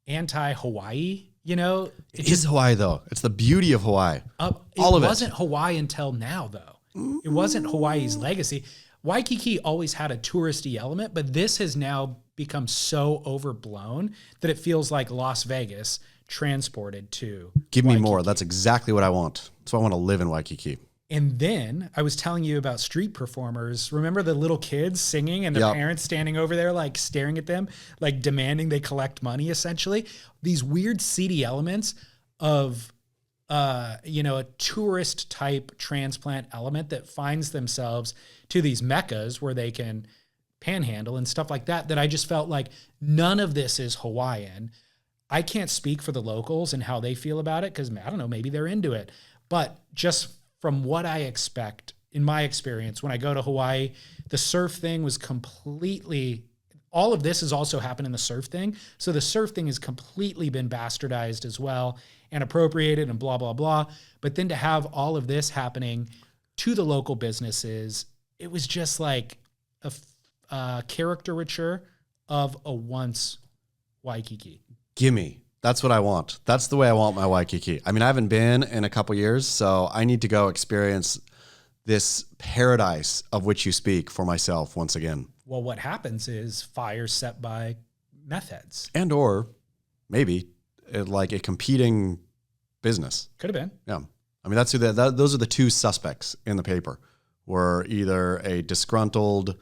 B: anti-Hawaii, you know?
A: It is Hawaii, though. It's the beauty of Hawaii.
B: It wasn't Hawaii until now, though. It wasn't Hawaii's legacy. Waikiki always had a touristy element, but this has now become so overblown that it feels like Las Vegas transported to
A: Give me
B: Waikiki.
A: more. That's exactly what I want. That's why I want to live in Waikiki.
B: And then I was telling you about street performers. Remember the little kids singing and their parents standing over there, like staring at them, like demanding they collect money, essentially. These weird seedy elements of, a tourist type transplant element that finds themselves to these meccas where they can panhandle and stuff like that, that I just felt like none of this is Hawaiian. I can't speak for the locals and how they feel about it because, I don't know, maybe they're into it. But just from what I expect, in my experience, when I go to Hawaii, the surf thing was completely, all of this has also happened in the surf thing. So the surf thing has completely been bastardized as well and appropriated and blah, blah, blah. But then to have all of this happening to the local businesses, it was just like a caricature of a once Waikiki.
A: Gimme. That's what I want. That's the way I want my Waikiki. I mean, I haven't been in a couple years, so I need to go experience this paradise of which you speak for myself once again.
B: Well, what happens is fires set by meth heads.
A: And or maybe like a competing business.
B: Could have been.
A: Yeah. I mean, those are the two suspects in the paper, were either a disgruntled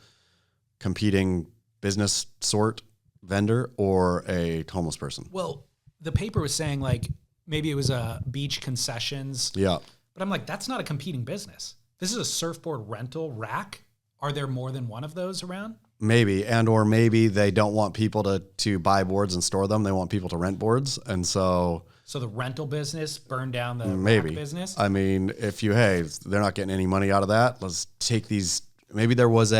A: competing business sort vendor or a homeless person.
B: Well, the paper was saying like maybe it was a beach concessions.
A: Yeah.
B: But I'm like, that's not a competing business. This is a surfboard rental rack. Are there more than one of those around?
A: Maybe. And or maybe they don't want people to buy boards and store them. They want people to rent boards. And so
B: the rental business burned down the
A: maybe
B: rack business?
A: I mean, they're not getting any money out of that. Let's take these. Maybe there was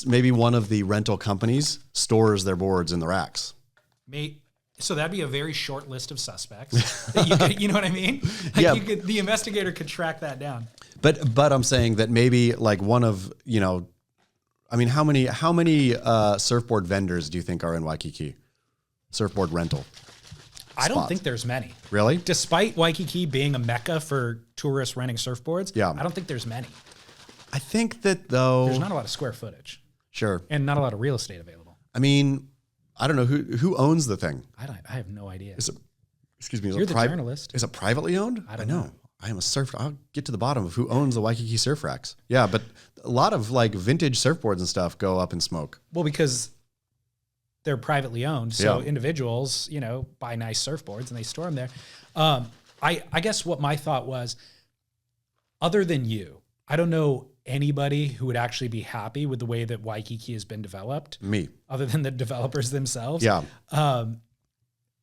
A: maybe one of the rental companies stores their boards in the racks.
B: So that'd be a very short list of suspects. That you could, you know what I mean? Like
A: Yeah.
B: the investigator could track that down.
A: But I'm saying that maybe like one of, I mean, how many surfboard vendors do you think are in Waikiki? Surfboard rental.
B: I don't
A: spots.
B: think there's many.
A: Really?
B: Despite Waikiki being a mecca for tourists renting surfboards,
A: Yeah.
B: I don't think there's many.
A: I think that though.
B: There's not a lot of square footage
A: Sure.
B: and not a lot of real estate available.
A: I mean, I don't know who owns the thing.
B: I have no idea.
A: Excuse me.
B: You're the journalist.
A: Is it privately owned?
B: I don't know.
A: I am a surfer. I'll get to the bottom of who owns the Waikiki surf racks. Yeah, but a lot of like vintage surfboards and stuff go up in smoke.
B: Well, because they're privately owned. So
A: Yeah.
B: individuals, buy nice surfboards and they store them there. I guess what my thought was, other than you, I don't know anybody who would actually be happy with the way that Waikiki has been developed.
A: Me.
B: Other than the developers themselves.
A: Yeah.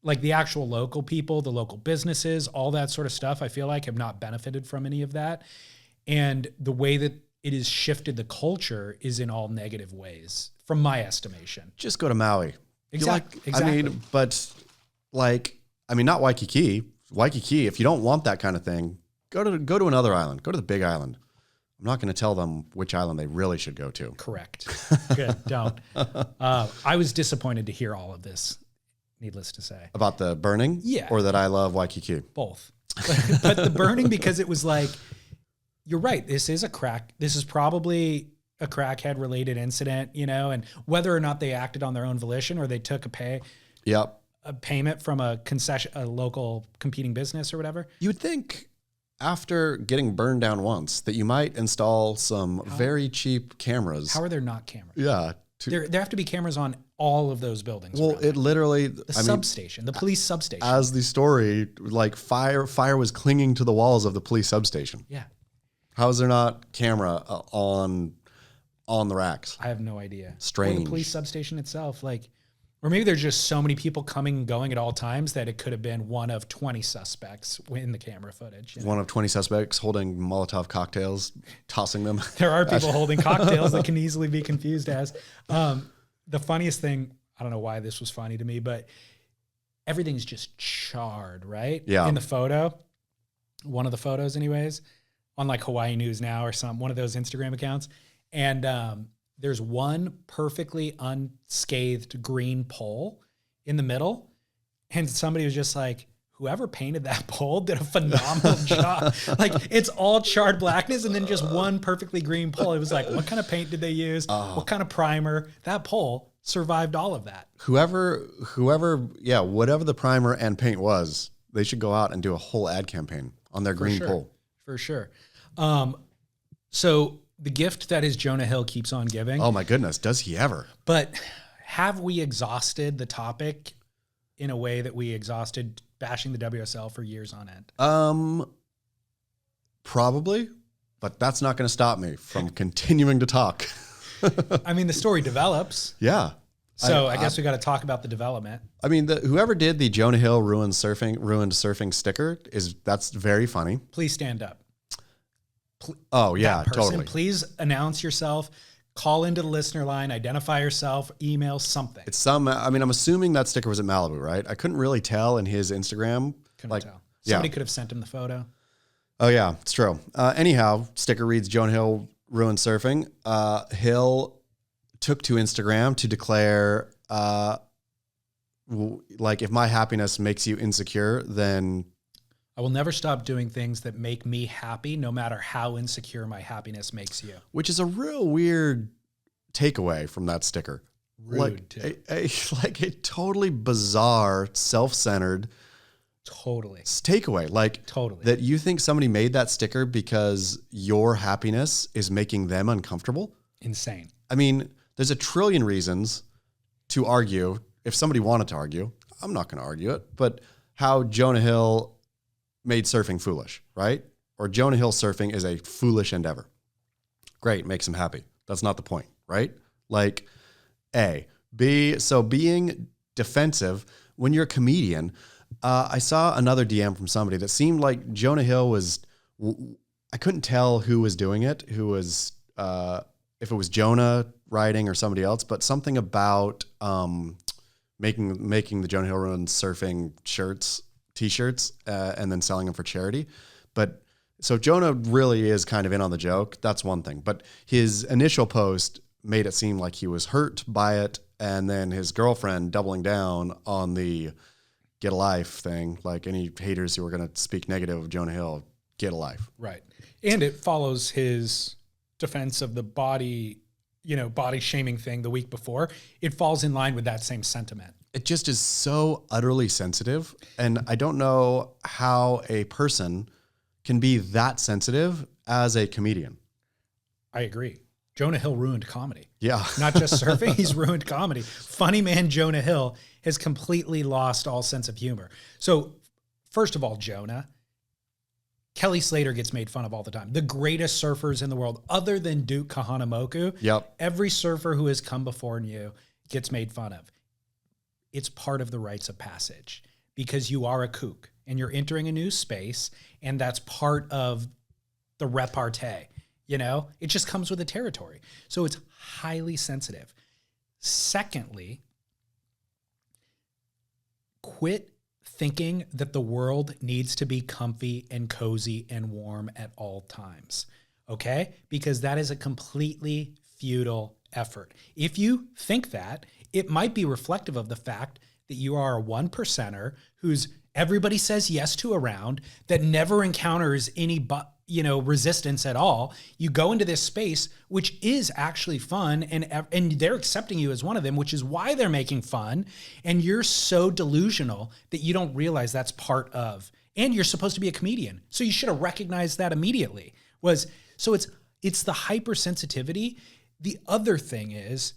B: Like the actual local people, the local businesses, all that sort of stuff, I feel like have not benefited from any of that. And the way that it has shifted the culture is in all negative ways, from my estimation.
A: Just go to Maui.
B: Exactly.
A: I mean, but not Waikiki. Waikiki, if you don't want that kind of thing, go to another island. Go to the big island. I'm not going to tell them which island they really should go to.
B: Correct. Good. Don't. I was disappointed to hear all of this, needless to say.
A: About the burning?
B: Yeah.
A: Or that I love Waikiki?
B: Both. But the burning, because it was like, you're right. This is probably a crackhead related incident, and whether or not they acted on their own volition or they took
A: Yep.
B: a payment from a local competing business or whatever.
A: You would think after getting burned down once that you might install some very cheap cameras.
B: How are there not cameras?
A: Yeah.
B: There have to be cameras on all of those buildings.
A: Well,
B: around
A: it
B: there.
A: literally,
B: The substation, the police substation.
A: as the story, like fire was clinging to the walls of the police substation.
B: Yeah.
A: How is there not camera on the racks?
B: I have no idea. Or
A: Strange.
B: the police substation itself, like, or maybe there's just so many people coming and going at all times that it could have been one of 20 suspects in the camera footage. You know?
A: One of 20 suspects holding Molotov cocktails, tossing them.
B: There are people holding cocktails that can easily be confused as. The funniest thing, I don't know why this was funny to me, but everything's just charred, right?
A: Yeah.
B: In the photo, one of the photos anyways, on like Hawaii News Now or one of those Instagram accounts. And there's one perfectly unscathed green pole in the middle. And somebody was just like, whoever painted that pole did a phenomenal job. Like, it's all charred blackness and then just one perfectly green pole. It was like, what kind of paint did they use? What kind of primer? That pole survived all of that.
A: Whoever, whatever the primer and paint was, they should go out and do a whole ad campaign on their green pole.
B: For sure. So the gift that is Jonah Hill keeps on giving.
A: Oh my goodness, does he ever?
B: But have we exhausted the topic in a way that we exhausted bashing the WSL for years on end?
A: Probably, but that's not going to stop me from continuing to talk.
B: I mean, the story develops.
A: Yeah.
B: So I guess we got to talk about the development.
A: I mean, whoever did the Jonah Hill ruined surfing sticker that's very funny.
B: Please stand up.
A: Oh yeah,
B: That person,
A: totally.
B: please announce yourself. Call into the listener line. Identify yourself. Email something.
A: I'm assuming that sticker was at Malibu, right? I couldn't really tell in his Instagram.
B: Couldn't tell. Somebody could have sent him the photo.
A: Oh yeah, it's true. Anyhow, sticker reads Jonah Hill ruined surfing. Hill took to Instagram to declare, like, if my happiness makes you insecure, then
B: I will never stop doing things that make me happy, no matter how insecure my happiness makes you.
A: which is a real weird takeaway from that sticker.
B: Rude, too.
A: Like a totally bizarre, self-centered
B: Totally.
A: takeaway. Like
B: Totally.
A: that you think somebody made that sticker because your happiness is making them uncomfortable.
B: Insane.
A: I mean, there's a trillion reasons to argue. If somebody wanted to argue, I'm not going to argue it, but how Jonah Hill made surfing foolish, right? Or Jonah Hill surfing is a foolish endeavor. Great, makes him happy. That's not the point, right? Like, A. B, so being defensive when you're a comedian, I saw another DM from somebody that seemed like Jonah Hill was, I couldn't tell who was doing it, if it was Jonah writing or somebody else, but something about making the Jonah Hill Run surfing t-shirts, and then selling them for charity. But so Jonah really is kind of in on the joke. That's one thing. But his initial post made it seem like he was hurt by it. And then his girlfriend doubling down on the get a life thing. Like, any haters who are going to speak negative of Jonah Hill, get a life.
B: Right. And it follows his defense of the body shaming thing the week before. It falls in line with that same sentiment.
A: It just is so utterly sensitive. And I don't know how a person can be that sensitive as a comedian.
B: I agree. Jonah Hill ruined comedy.
A: Yeah.
B: Not just surfing, he's ruined comedy. Funny man Jonah Hill has completely lost all sense of humor. So, first of all, Jonah, Kelly Slater gets made fun of all the time. The greatest surfers in the world, other than Duke Kahanamoku,
A: Yep.
B: every surfer who has come before you gets made fun of. It's part of the rites of passage because you are a kook and you're entering a new space, and that's part of the repartee. It just comes with the territory. So it's highly sensitive. Secondly, quit thinking that the world needs to be comfy and cozy and warm at all times, okay? Because that is a completely futile effort. If you think that, it might be reflective of the fact that you are a one percenter who's everybody says yes to around, that never encounters any resistance at all. You go into this space, which is actually fun, and they're accepting you as one of them, which is why they're making fun. And you're so delusional that you don't realize that's part of. And you're supposed to be a comedian, so you should have recognized that immediately. So it's the hypersensitivity. The other thing is,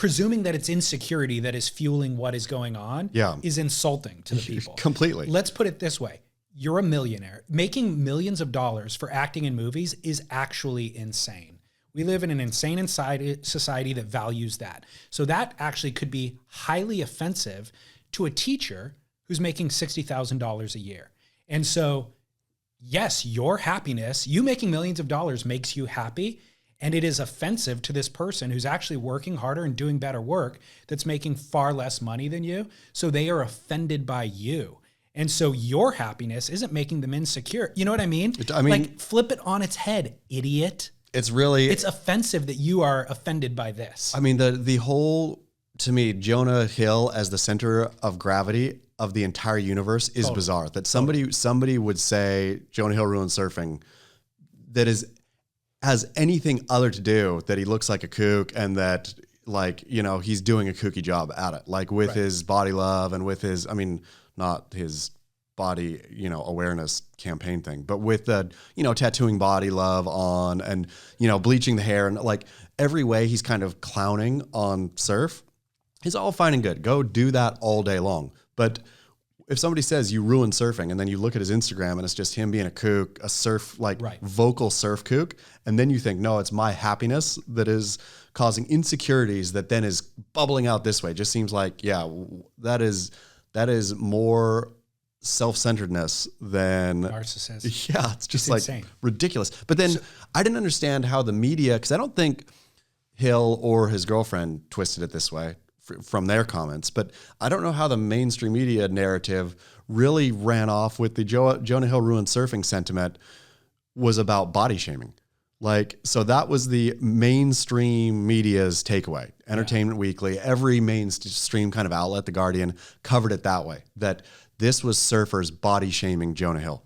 B: presuming that it's insecurity that is fueling what is going on is insulting to the people.
A: Completely.
B: Let's put it this way. You're a millionaire. Making millions of dollars for acting in movies is actually insane. We live in an insane society that values that. So that actually could be highly offensive to a teacher who's making $60,000 a year. And so, yes, your happiness, you making millions of dollars makes you happy. And it is offensive to this person who's actually working harder and doing better work that's making far less money than you. So they are offended by you. And so your happiness isn't making them insecure. You know what I mean? Like, flip it on its head, idiot.
A: It's
B: offensive that you are offended by this.
A: I mean, the whole, to me, Jonah Hill as the center of gravity of the entire universe is bizarre. That somebody would say Jonah Hill ruined surfing that has anything other to do that he looks like a kook and that, like, you know, he's doing a kooky job at it, like with his body love and with his, I mean, not his body, you know, awareness campaign thing, but with the, you know, tattooing body love on and, you know, bleaching the hair and like every way he's kind of clowning on surf is all fine and good. Go do that all day long. But if somebody says you ruined surfing and then you look at his Instagram and it's just him being a kook, a surf, like vocal surf kook, and then you think, no, it's my happiness that is causing insecurities that then is bubbling out this way. It just seems like, yeah, that is more self-centeredness than
B: narcissist.
A: Yeah, it's just like insane. Ridiculous. But then I didn't understand how the media, because I don't think Hill or his girlfriend twisted it this way from their comments, but I don't know how the mainstream media narrative really ran off with the Jonah Hill ruined surfing sentiment was about body shaming. Like, so that was the mainstream media's takeaway. Entertainment Weekly, every mainstream kind of outlet, The Guardian, covered it that way, that this was surfers body shaming Jonah Hill.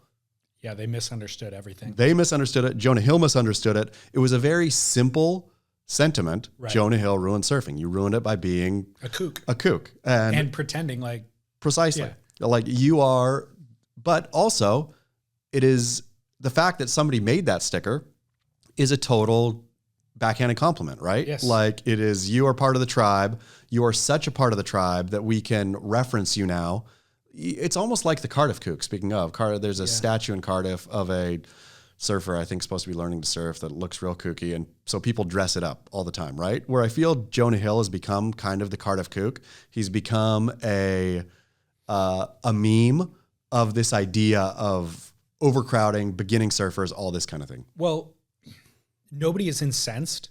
B: Yeah, they misunderstood everything.
A: They misunderstood it. Jonah Hill misunderstood it. It was a very simple sentiment. Jonah Hill ruined surfing. You ruined it by being
B: a kook.
A: And
B: pretending like.
A: Precisely. Yeah. Like you are, but also it is the fact that somebody made that sticker is a total backhanded compliment, right?
B: Yes.
A: Like it is, you are part of the tribe. You are such a part of the tribe that we can reference you now. It's almost like the Cardiff kook. Speaking of there's a statue in Cardiff of a surfer, I think supposed to be learning to surf, that looks real kooky. And so people dress it up all the time, right? Where I feel Jonah Hill has become kind of the Cardiff kook. He's become a meme of this idea of overcrowding, beginning surfers, all this kind of thing.
B: Well, nobody is incensed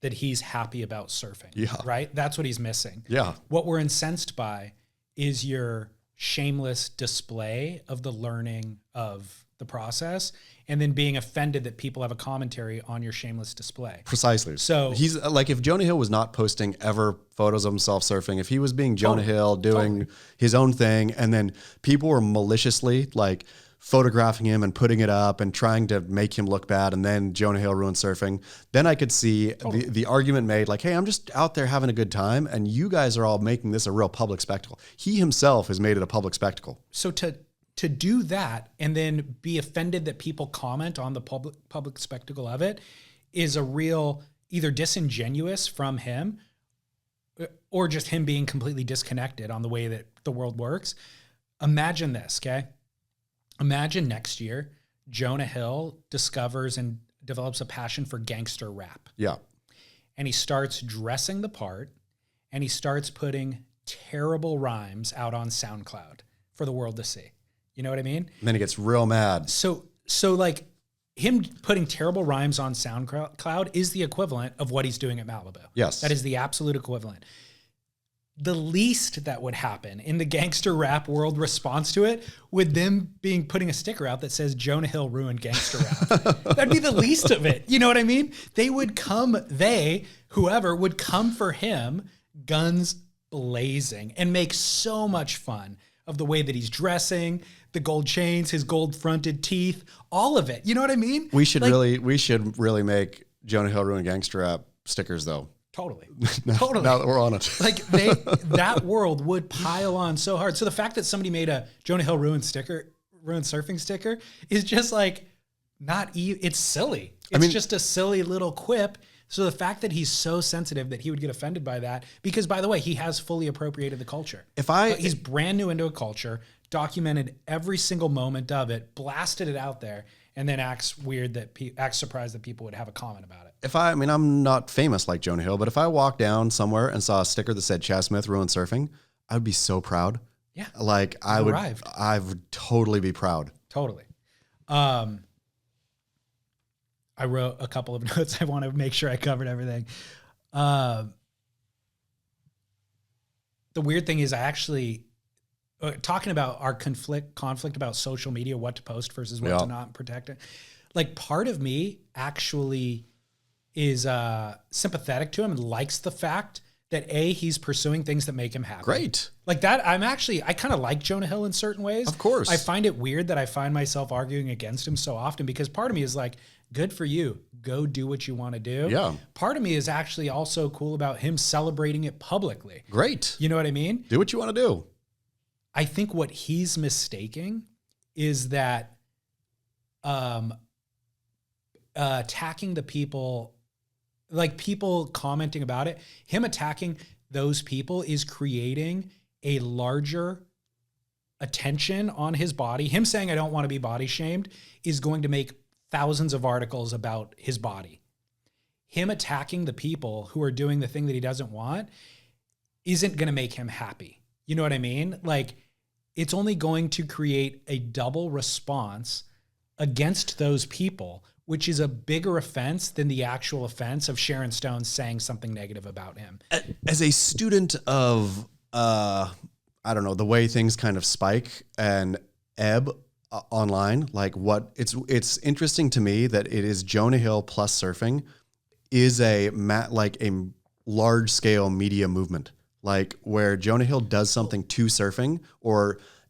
B: that he's happy about surfing, right? That's what he's missing.
A: Yeah.
B: What we're incensed by is your shameless display of the learning of the process and then being offended that people have a commentary on your shameless display.
A: Precisely.
B: So
A: he's like, if Jonah Hill was not posting ever photos of himself surfing, if he was being Jonah Hill doing his own thing, and then people were maliciously like photographing him and putting it up and trying to make him look bad, and then Jonah Hill ruined surfing, then I could see the argument made like, hey, I'm just out there having a good time and you guys are all making this a real public spectacle. He himself has made it a public spectacle.
B: So to do that and then be offended that people comment on the public spectacle of it is a real either disingenuous from him or just him being completely disconnected on the way that the world works. Imagine this, okay? Imagine next year, Jonah Hill discovers and develops a passion for gangster rap.
A: Yeah.
B: And he starts dressing the part and he starts putting terrible rhymes out on SoundCloud for the world to see. You know what I mean?
A: And then he gets real mad.
B: So like him putting terrible rhymes on SoundCloud is the equivalent of what he's doing at Malibu.
A: Yes.
B: That is the absolute equivalent. The least that would happen in the gangster rap world response to it would them putting a sticker out that says Jonah Hill ruined gangster rap. That'd be the least of it. You know what I mean? Whoever would come for him, guns blazing, and make so much fun of the way that he's dressing, the gold chains, his gold fronted teeth, all of it. You know what I mean?
A: We should really make Jonah Hill ruin gangster rap stickers though.
B: Totally.
A: Now that we're on it.
B: Like that world would pile on so hard. So the fact that somebody made a Jonah Hill ruined surfing sticker is just like it's silly. It's just a silly little quip So the fact that he's so sensitive that he would get offended by that, because by the way, he has fully appropriated the culture. He's brand new into a culture, documented every single moment of it, blasted it out there, and then acts surprised that people would have a comment about it.
A: I'm not famous like Jonah Hill, but if I walked down somewhere and saw a sticker that said Chad Smith ruined surfing, I would be so proud.
B: Yeah.
A: Like I would totally be proud.
B: Totally. I wrote a couple of notes. I want to make sure I covered everything. The weird thing is I actually, talking about our conflict about social media, what to post versus what to not protect it. Like part of me actually is sympathetic to him and likes the fact that he's pursuing things that make him happy.
A: Great.
B: Like that, I kind of like Jonah Hill in certain ways.
A: Of course.
B: I find it weird that I find myself arguing against him so often because part of me is like, good for you. Go do what you want to do.
A: Yeah.
B: Part of me is actually also cool about him celebrating it publicly.
A: Great.
B: You know what I mean?
A: Do what you want to do.
B: I think what he's mistaking is that attacking the people, like people commenting about it, him attacking those people is creating a larger attention on his body. Him saying, I don't want to be body shamed is going to make thousands of articles about his body. Him attacking the people who are doing the thing that he doesn't want isn't going to make him happy. You know what I mean? Like, it's only going to create a double response against those people, which is a bigger offense than the actual offense of Sharon Stone saying something negative about him.
A: As a student of, I don't know, the way things kind of spike and ebb online, like it's interesting to me that it is Jonah Hill plus surfing is a large scale media movement, like where Jonah Hill does something to surfing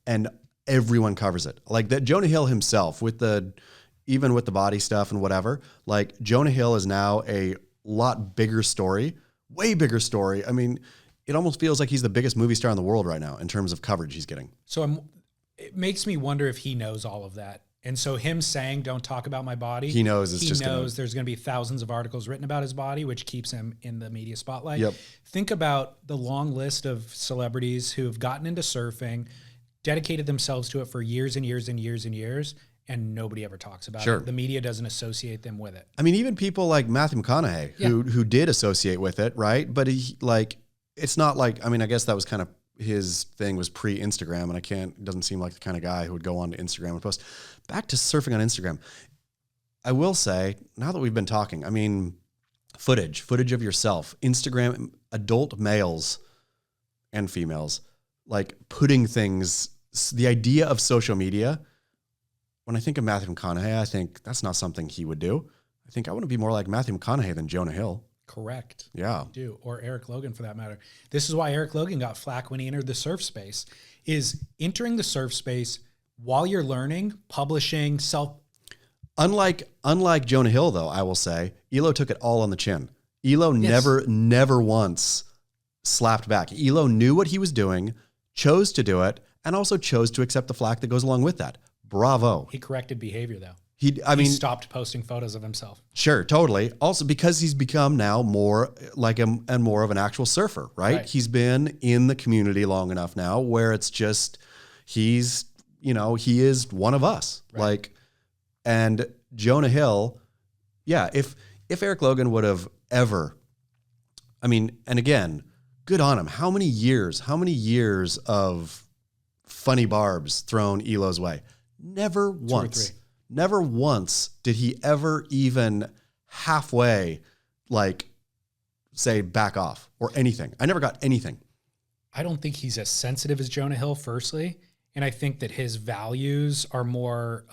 A: and everyone covers it. Like that Jonah Hill himself even with the body stuff and whatever, like Jonah Hill is now a lot bigger story, way bigger story. I mean, it almost feels like he's the biggest movie star in the world right now in terms of coverage he's getting.
B: So it makes me wonder if he knows all of that. And so him saying, don't talk about my body.
A: He knows
B: there's going to be thousands of articles written about his body, which keeps him in the media spotlight.
A: Yep.
B: Think about the long list of celebrities who have gotten into surfing, dedicated themselves to it for years and years and years and years, and nobody ever talks about it. The media doesn't associate them with it.
A: I mean, even people like Matthew McConaughey, who did associate with it, right? But it's not like, I mean, I guess that was kind of his thing was pre-Instagram, and it doesn't seem like the kind of guy who would go on to Instagram and post. Back to surfing on Instagram. I will say, now that we've been talking, I mean, footage of yourself, Instagram, adult males and females, like putting things, the idea of social media. When I think of Matthew McConaughey, I think that's not something he would do. I think I want to be more like Matthew McConaughey than Jonah Hill.
B: Correct.
A: Yeah.
B: Or Eric Logan for that matter. This is why Eric Logan got flack when he entered the surf space, is entering the surf space while you're learning, publishing,
A: Unlike Jonah Hill, though, I will say, Elo took it all on the chin. Elo never once slapped back. Elo knew what he was doing, chose to do it, and also chose to accept the flack that goes along with that. Bravo.
B: He corrected behavior, though.
A: He
B: stopped posting photos of himself.
A: Sure, totally. Also, because he's become now more like and more of an actual surfer, right? He's been in the community long enough now where it's just he is one of us. Right. Like, and Jonah Hill, yeah. If Eric Logan would have ever, I mean, and again, good on him. How many years of funny barbs thrown Elo's way? Never once. Never once did he ever even halfway say back off or anything. I never got anything.
B: I don't think he's as sensitive as Jonah Hill, firstly. And I think that his values are more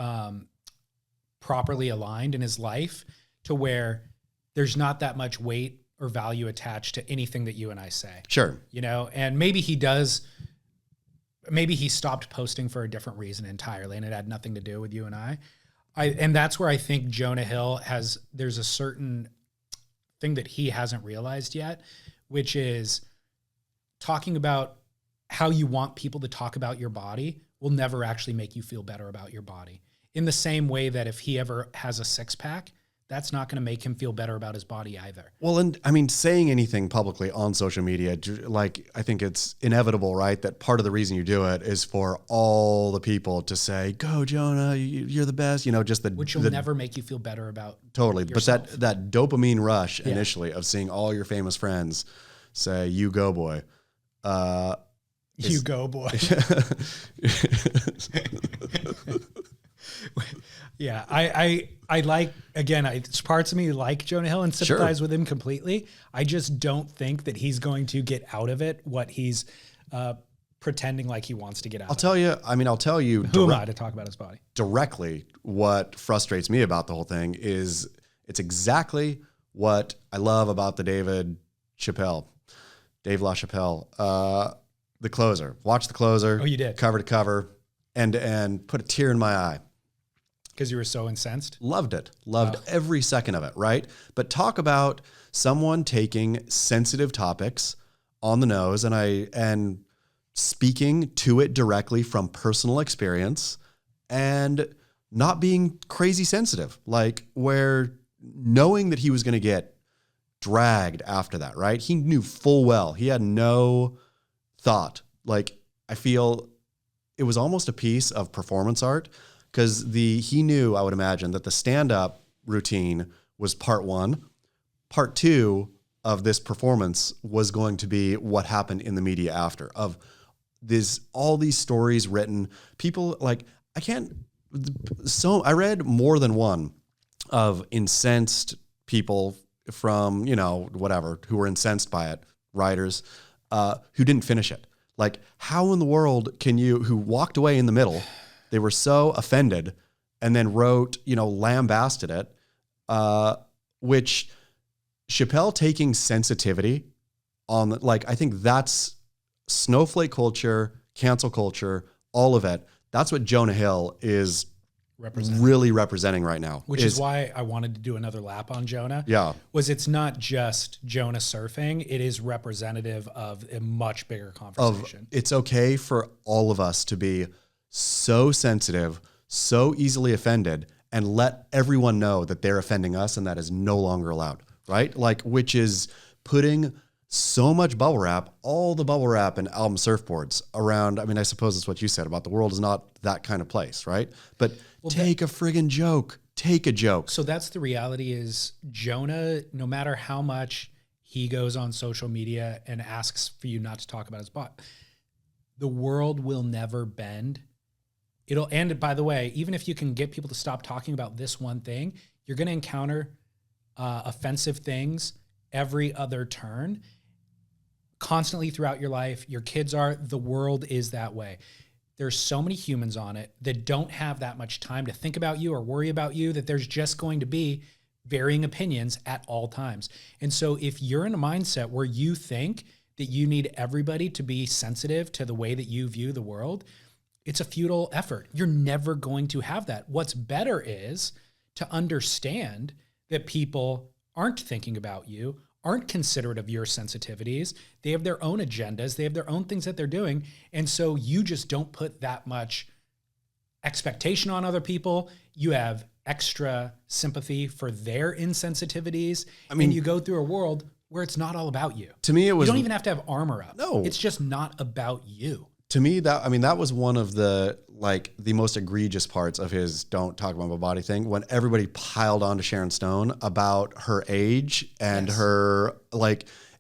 B: properly aligned in his life to where there's not that much weight or value attached to anything that you and I say.
A: Sure.
B: And maybe he stopped posting for a different reason entirely, and it had nothing to do with you and I. And that's where I think Jonah Hill there's a certain thing that he hasn't realized yet, which is talking about how you want people to talk about your body will never actually make you feel better about your body. In the same way that if he ever has a six pack, that's not going to make him feel better about his body either.
A: Well, and I mean, saying anything publicly on social media, like, I think it's inevitable, right? That part of the reason you do it is for all the people to say, go Jonah, you're the best,
B: Which will never make you feel better about
A: totally.
B: yourself.
A: But that dopamine rush initially of seeing all your famous friends say, you go boy.
B: You go boy. Yeah, I like, again, it's parts of me like Jonah Hill and sympathize with him completely. I just don't think that he's going to get out of it what he's pretending like he wants to get out of it.
A: I'll tell you.
B: Who am I to talk about his body?
A: Directly, what frustrates me about the whole thing is it's exactly what I love about the Dave LaChapelle, The Closer. Watch The Closer.
B: Oh, you did?
A: Cover to cover, end to end, put a tear in my eye.
B: Because you were so incensed?
A: Loved it. Loved every second of it, right? But talk about someone taking sensitive topics on the nose and speaking to it directly from personal experience and not being crazy sensitive, like where knowing that he was going to get dragged after that, right? He knew full well. He had no thought. Like, I feel it was almost a piece of performance art because he knew, I would imagine, that the stand-up routine was part one. Part two of this performance was going to be what happened in the media after, of all these stories written. People, like, I read more than one of incensed people from, whatever, who were incensed by it, writers, who didn't finish it. Like, how in the world who walked away in the middle, they were so offended and then wrote, lambasted it, which Chappelle taking sensitivity on, I think that's snowflake culture, cancel culture, all of it. That's what Jonah Hill is really representing right now.
B: Which is why I wanted to do another lap on Jonah.
A: Yeah.
B: It's not just Jonah surfing. It is representative of a much bigger conversation.
A: It's okay for all of us to be so sensitive, so easily offended, and let everyone know that they're offending us and that is no longer allowed, right? Which is putting so much bubble wrap, all the bubble wrap and album surfboards around. I mean, I suppose it's what you said about the world is not that kind of place, right? But take a friggin' joke. Take a joke.
B: So that's the reality is Jonah, no matter how much he goes on social media and asks for you not to talk about his butt, the world will never bend. And by the way, even if you can get people to stop talking about this one thing, you're going to encounter offensive things every other turn constantly throughout your life. Your kids the world is that way. There's so many humans on it that don't have that much time to think about you or worry about you, that there's just going to be varying opinions at all times. And so if you're in a mindset where you think that you need everybody to be sensitive to the way that you view the world, it's a futile effort. You're never going to have that. What's better is to understand that people aren't thinking about you, aren't considerate of your sensitivities. They have their own agendas. They have their own things that they're doing. And so you just don't put that much expectation on other people. You have extra sympathy for their insensitivities. I mean, and you go through a world where it's not all about you.
A: To me, you
B: don't even have to have armor up.
A: No.
B: It's just not about you.
A: To me, that was one of the most egregious parts of his "don't talk about my body" thing, when everybody piled on to Sharon Stone about her age and her,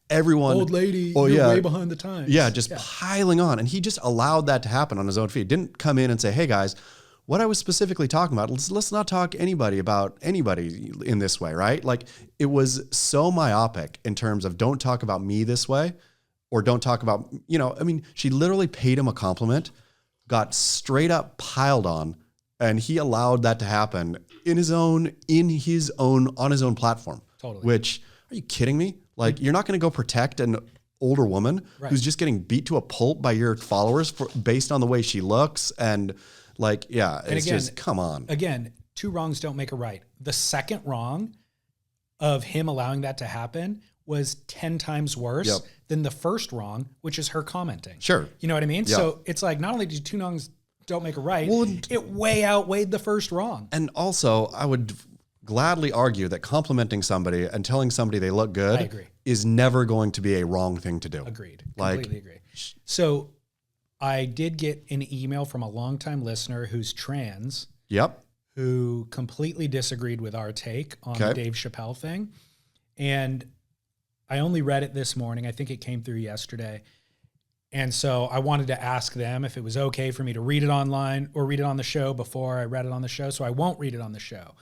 A: everyone,
B: old lady, you're way behind the times.
A: Yeah, piling on. And he just allowed that to happen on his own feed. Didn't come in and say, hey guys, what I was specifically talking about, let's not talk about anybody in this way, right? It was so myopic in terms of don't talk about me this way. Or don't talk about, she literally paid him a compliment, got straight up piled on, and he allowed that to happen on his own platform.
B: Totally.
A: Which, are you kidding me? You're not going to go protect an older woman who's just getting beat to a pulp by your followers based on the way she looks. And just, come on.
B: Again, two wrongs don't make a right. The second wrong of him allowing that to happen was 10 times worse than the first wrong, which is her commenting.
A: Sure.
B: You know what I mean?
A: Yeah.
B: So it's not only did two wrongs don't make a right, it way outweighed the first wrong.
A: And also, I would gladly argue that complimenting somebody and telling somebody they look good
B: I agree.
A: is never going to be a wrong thing to do.
B: Agreed.
A: Like-
B: Completely agree. So I did get an email from a longtime listener who's trans,
A: Yep.
B: who completely disagreed with our take on
A: Okay.
B: the Dave Chappelle thing. And I only read it this morning. I think it came through yesterday. And so I wanted to ask them if it was okay for me to read it online or read it on the show before I read it on the show. So I won't read it on the show.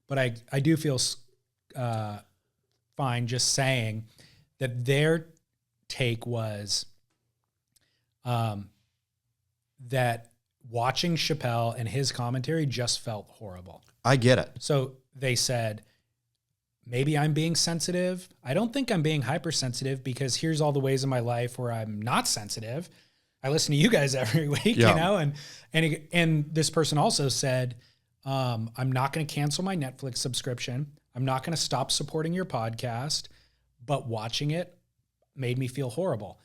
B: But I do feel fine just saying that their take was that watching Chappelle and his commentary just felt horrible.
A: I get it.
B: So they said, maybe I'm being sensitive. I don't think I'm being hypersensitive because here's all the ways in my life where I'm not sensitive. I listen to you guys every week,
A: Yeah.
B: you know, and this person also said, I'm not going to cancel my Netflix subscription. I'm not going to stop supporting your podcast, but watching it made me feel horrible.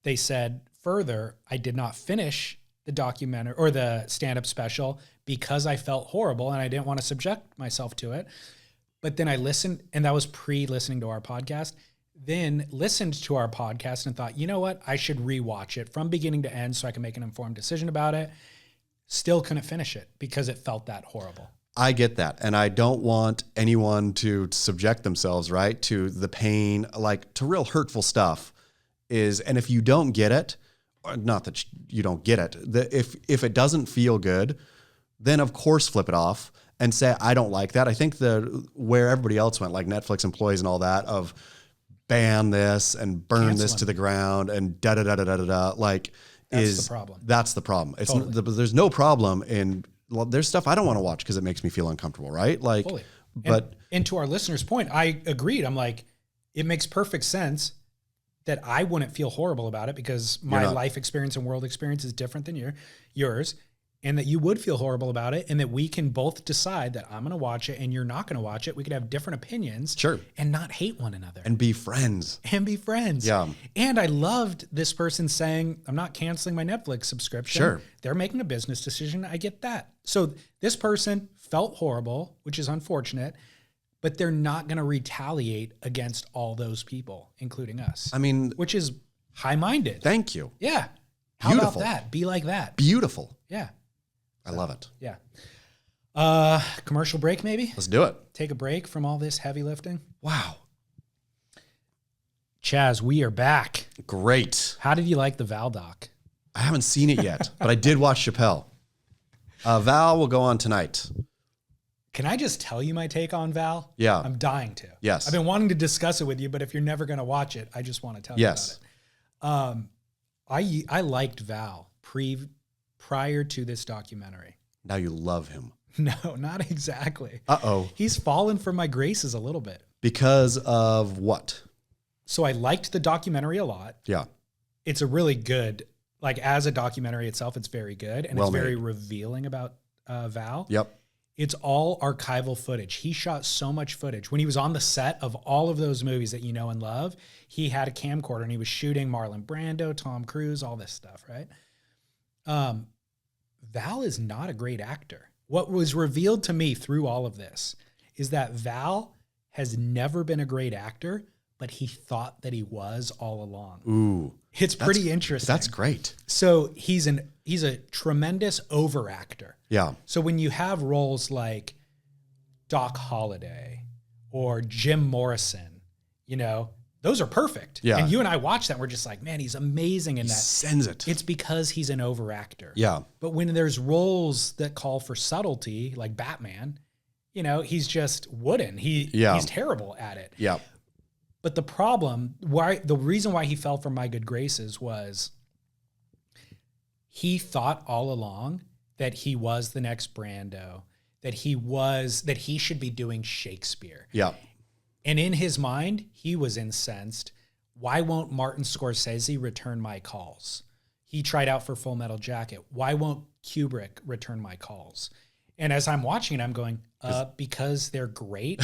B: They said further, I did not finish the documentary or the stand-up special because I felt horrible and I didn't want to subject myself to it. But then I listened, and that was pre-listening to our podcast, then listened to our podcast and thought, you know what? I should rewatch it from beginning to end so I can make an informed decision about it. Still couldn't finish it because it felt that horrible.
A: I get that. And I don't want anyone to subject themselves, right, to the pain, like to real hurtful stuff and if you don't get it, or not that you don't get it, if it doesn't feel good, then of course flip it off and say, I don't like that. I think where everybody else went, like Netflix employees and all that, of ban this and burn this to the ground and da-da-da-da-da-da, like
B: That's the problem.
A: That's the problem. It's
B: Totally.
A: there's no problem there's stuff I don't want to watch because it makes me feel uncomfortable, right? Like,
B: Fully.
A: but
B: and to our listener's point, I agreed. I'm like, it makes perfect sense that I wouldn't feel horrible about it because my life experience and world experience is different than yours, and that you would feel horrible about it, and that we can both decide that I'm going to watch it and you're not going to watch it. We could have different opinions,
A: Sure,
B: and not hate one another
A: and be friends.
B: Yeah. And I loved this person saying, I'm not canceling my Netflix subscription.
A: Sure.
B: They're making a business decision. I get that. So this person felt horrible, which is unfortunate, but they're not going to retaliate against all those people, including us.
A: I mean,
B: which is high-minded.
A: Thank you.
B: Yeah. How
A: Beautiful.
B: about that? Be like that.
A: Beautiful.
B: Yeah.
A: I love it.
B: Yeah. Commercial break, maybe?
A: Let's do it.
B: Take a break from all this heavy lifting.
A: Wow.
B: Chaz, we are back.
A: Great.
B: How did you like the Val doc?
A: I haven't seen it yet, but I did watch Chappelle. Val will go on tonight.
B: Can I just tell you my take on Val?
A: Yeah.
B: I'm dying to.
A: Yes.
B: I've been wanting to discuss it with you, but if you're never going to watch it, I just want to tell you about it. I liked Val prior to this documentary.
A: Now you love him.
B: No, not exactly.
A: Uh-oh.
B: He's fallen from my graces a little bit.
A: Because of what?
B: So I liked the documentary a lot.
A: Yeah.
B: It's a really good, like as a documentary itself, it's very good. And
A: Well
B: it's very
A: made.
B: revealing about Val.
A: Yep.
B: It's all archival footage. He shot so much footage. When he was on the set of all of those movies that you know and love, he had a camcorder and he was shooting Marlon Brando, Tom Cruise, all this stuff, right? Val is not a great actor. What was revealed to me through all of this is that Val has never been a great actor, but he thought that he was all along.
A: Ooh.
B: It's pretty interesting.
A: That's great.
B: So he's a tremendous over actor.
A: Yeah.
B: So when you have roles like Doc Holliday or Jim Morrison, you know, those are perfect.
A: Yeah.
B: And you and I watch that and we're just like, man, he's amazing in
A: He
B: that.
A: sends it.
B: It's because he's an over actor.
A: Yeah.
B: But when there's roles that call for subtlety, like Batman, you know, he's just wooden. He's terrible at it.
A: Yeah.
B: But the reason why he fell from my good graces was he thought all along that he was the next Brando, that he should be doing Shakespeare.
A: Yeah.
B: And in his mind, he was incensed. Why won't Martin Scorsese return my calls? He tried out for Full Metal Jacket. Why won't Kubrick return my calls? And as I'm watching it, I'm going, because they're great.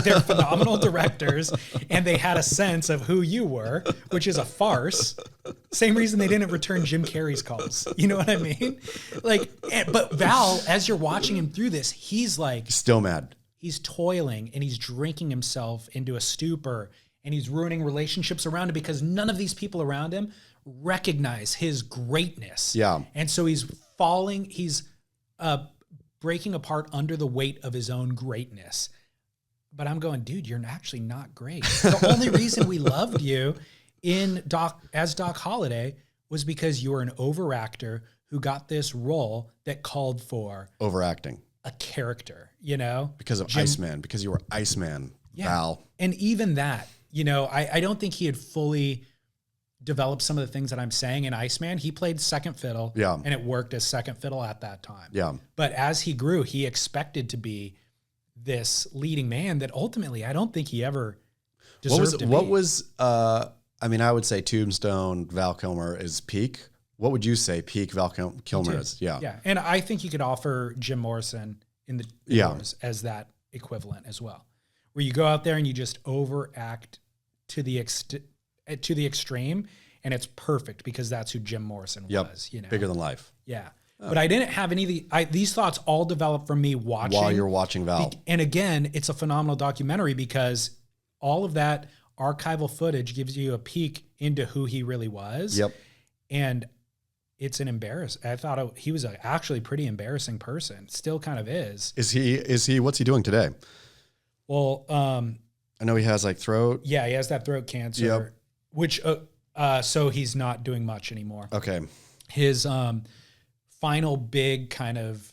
B: They're phenomenal directors, and they had a sense of who you were, which is a farce. Same reason they didn't return Jim Carrey's calls. You know what I mean? Like, but Val, as you're watching him through this, he's like,
A: Still mad.
B: he's toiling and he's drinking himself into a stupor and he's ruining relationships around him because none of these people around him recognize his greatness.
A: Yeah.
B: And so he's breaking apart under the weight of his own greatness. But I'm going, dude, you're actually not great. The only reason we loved you as Doc Holliday was because you were an overactor who got this role that called for
A: Overacting.
B: a character, you know?
A: Because of Iceman, because you were Iceman, Val.
B: And even that, you know, I don't think he had fully developed some of the things that I'm saying in Iceman. He played second fiddle, and it worked as second fiddle at that time.
A: Yeah.
B: But as he grew, he expected to be this leading man that ultimately I don't think he ever deserved to be.
A: What was, I mean, I would say Tombstone, Val Kilmer is peak. What would you say peak Val Kilmer is? Yeah.
B: Yeah. And I think you could offer Jim Morrison in the Doors as that equivalent as well, where you go out there and you just overact to the extreme, and it's perfect because that's who Jim Morrison was. You know,
A: bigger than life.
B: Yeah. But I didn't have any of these thoughts all developed from me watching.
A: While you're watching Val.
B: And again, it's a phenomenal documentary because all of that archival footage gives you a peek into who he really was.
A: Yep.
B: And it's an I thought he was actually pretty embarrassing person. Still kind of is.
A: Is he, what's he doing today?
B: Well,
A: I know he has like throat.
B: Yeah, he has that throat cancer, which, so he's not doing much anymore.
A: Okay.
B: His, final big kind of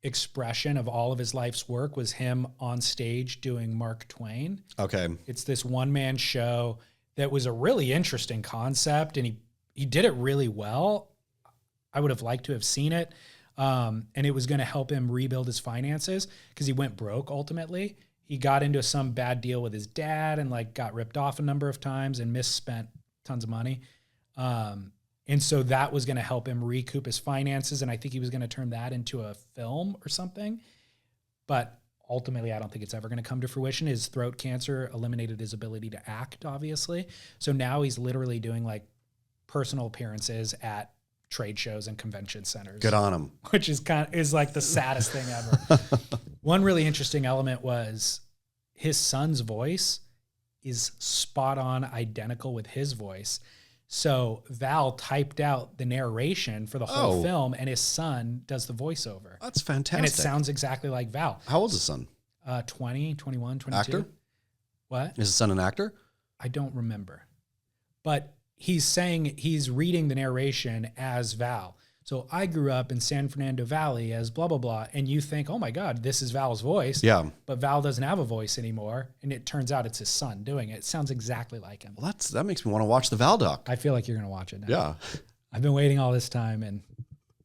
B: expression of all of his life's work was him on stage doing Mark Twain.
A: Okay.
B: It's this one-man show that was a really interesting concept, and he did it really well. I would have liked to have seen it. And it was going to help him rebuild his finances because he went broke ultimately. He got into some bad deal with his dad and like got ripped off a number of times and misspent tons of money. And so that was going to help him recoup his finances. And I think he was going to turn that into a film or something. But ultimately, I don't think it's ever going to come to fruition. His throat cancer eliminated his ability to act, obviously. So now he's literally doing like personal appearances at trade shows and convention centers.
A: Good on him.
B: Which is like the saddest thing ever. One really interesting element was his son's voice is spot on identical with his voice. So Val typed out the narration for the whole film, and his son does the voiceover.
A: That's fantastic.
B: And it sounds exactly like Val.
A: How old is his son?
B: 20, 21, 22.
A: Actor?
B: What?
A: Is his son an actor?
B: I don't remember. But he's reading the narration as Val. So I grew up in San Fernando Valley as blah, blah, blah. And you think, oh my God, this is Val's voice.
A: Yeah.
B: But Val doesn't have a voice anymore. And it turns out it's his son doing it. It sounds exactly like him.
A: Well, that makes me want to watch the Val doc.
B: I feel like you're going to watch it now.
A: Yeah.
B: I've been waiting all this time, and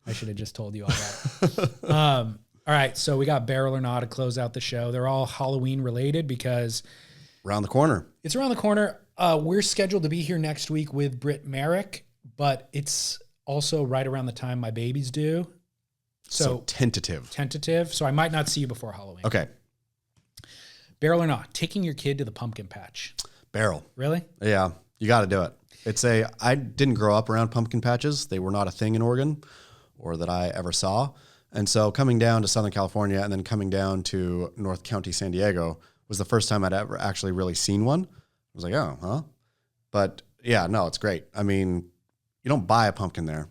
B: I should have just told you all that. All right. So we got Barrel or Not to close out the show. They're all Halloween related because
A: around the corner.
B: It's around the corner. We're scheduled to be here next week with Britt Merrick, but it's also right around the time my baby's due. So
A: tentative.
B: So I might not see you before Halloween.
A: Okay.
B: Barrel or Not, taking your kid to the pumpkin patch.
A: Barrel.
B: Really?
A: Yeah. You got to do it. I didn't grow up around pumpkin patches. They were not a thing in Oregon or that I ever saw. And so coming down to Southern California and then coming down to North County, San Diego was the first time I'd ever actually really seen one. I was like, oh, huh? But yeah, no, it's great. I mean, you don't buy a pumpkin there.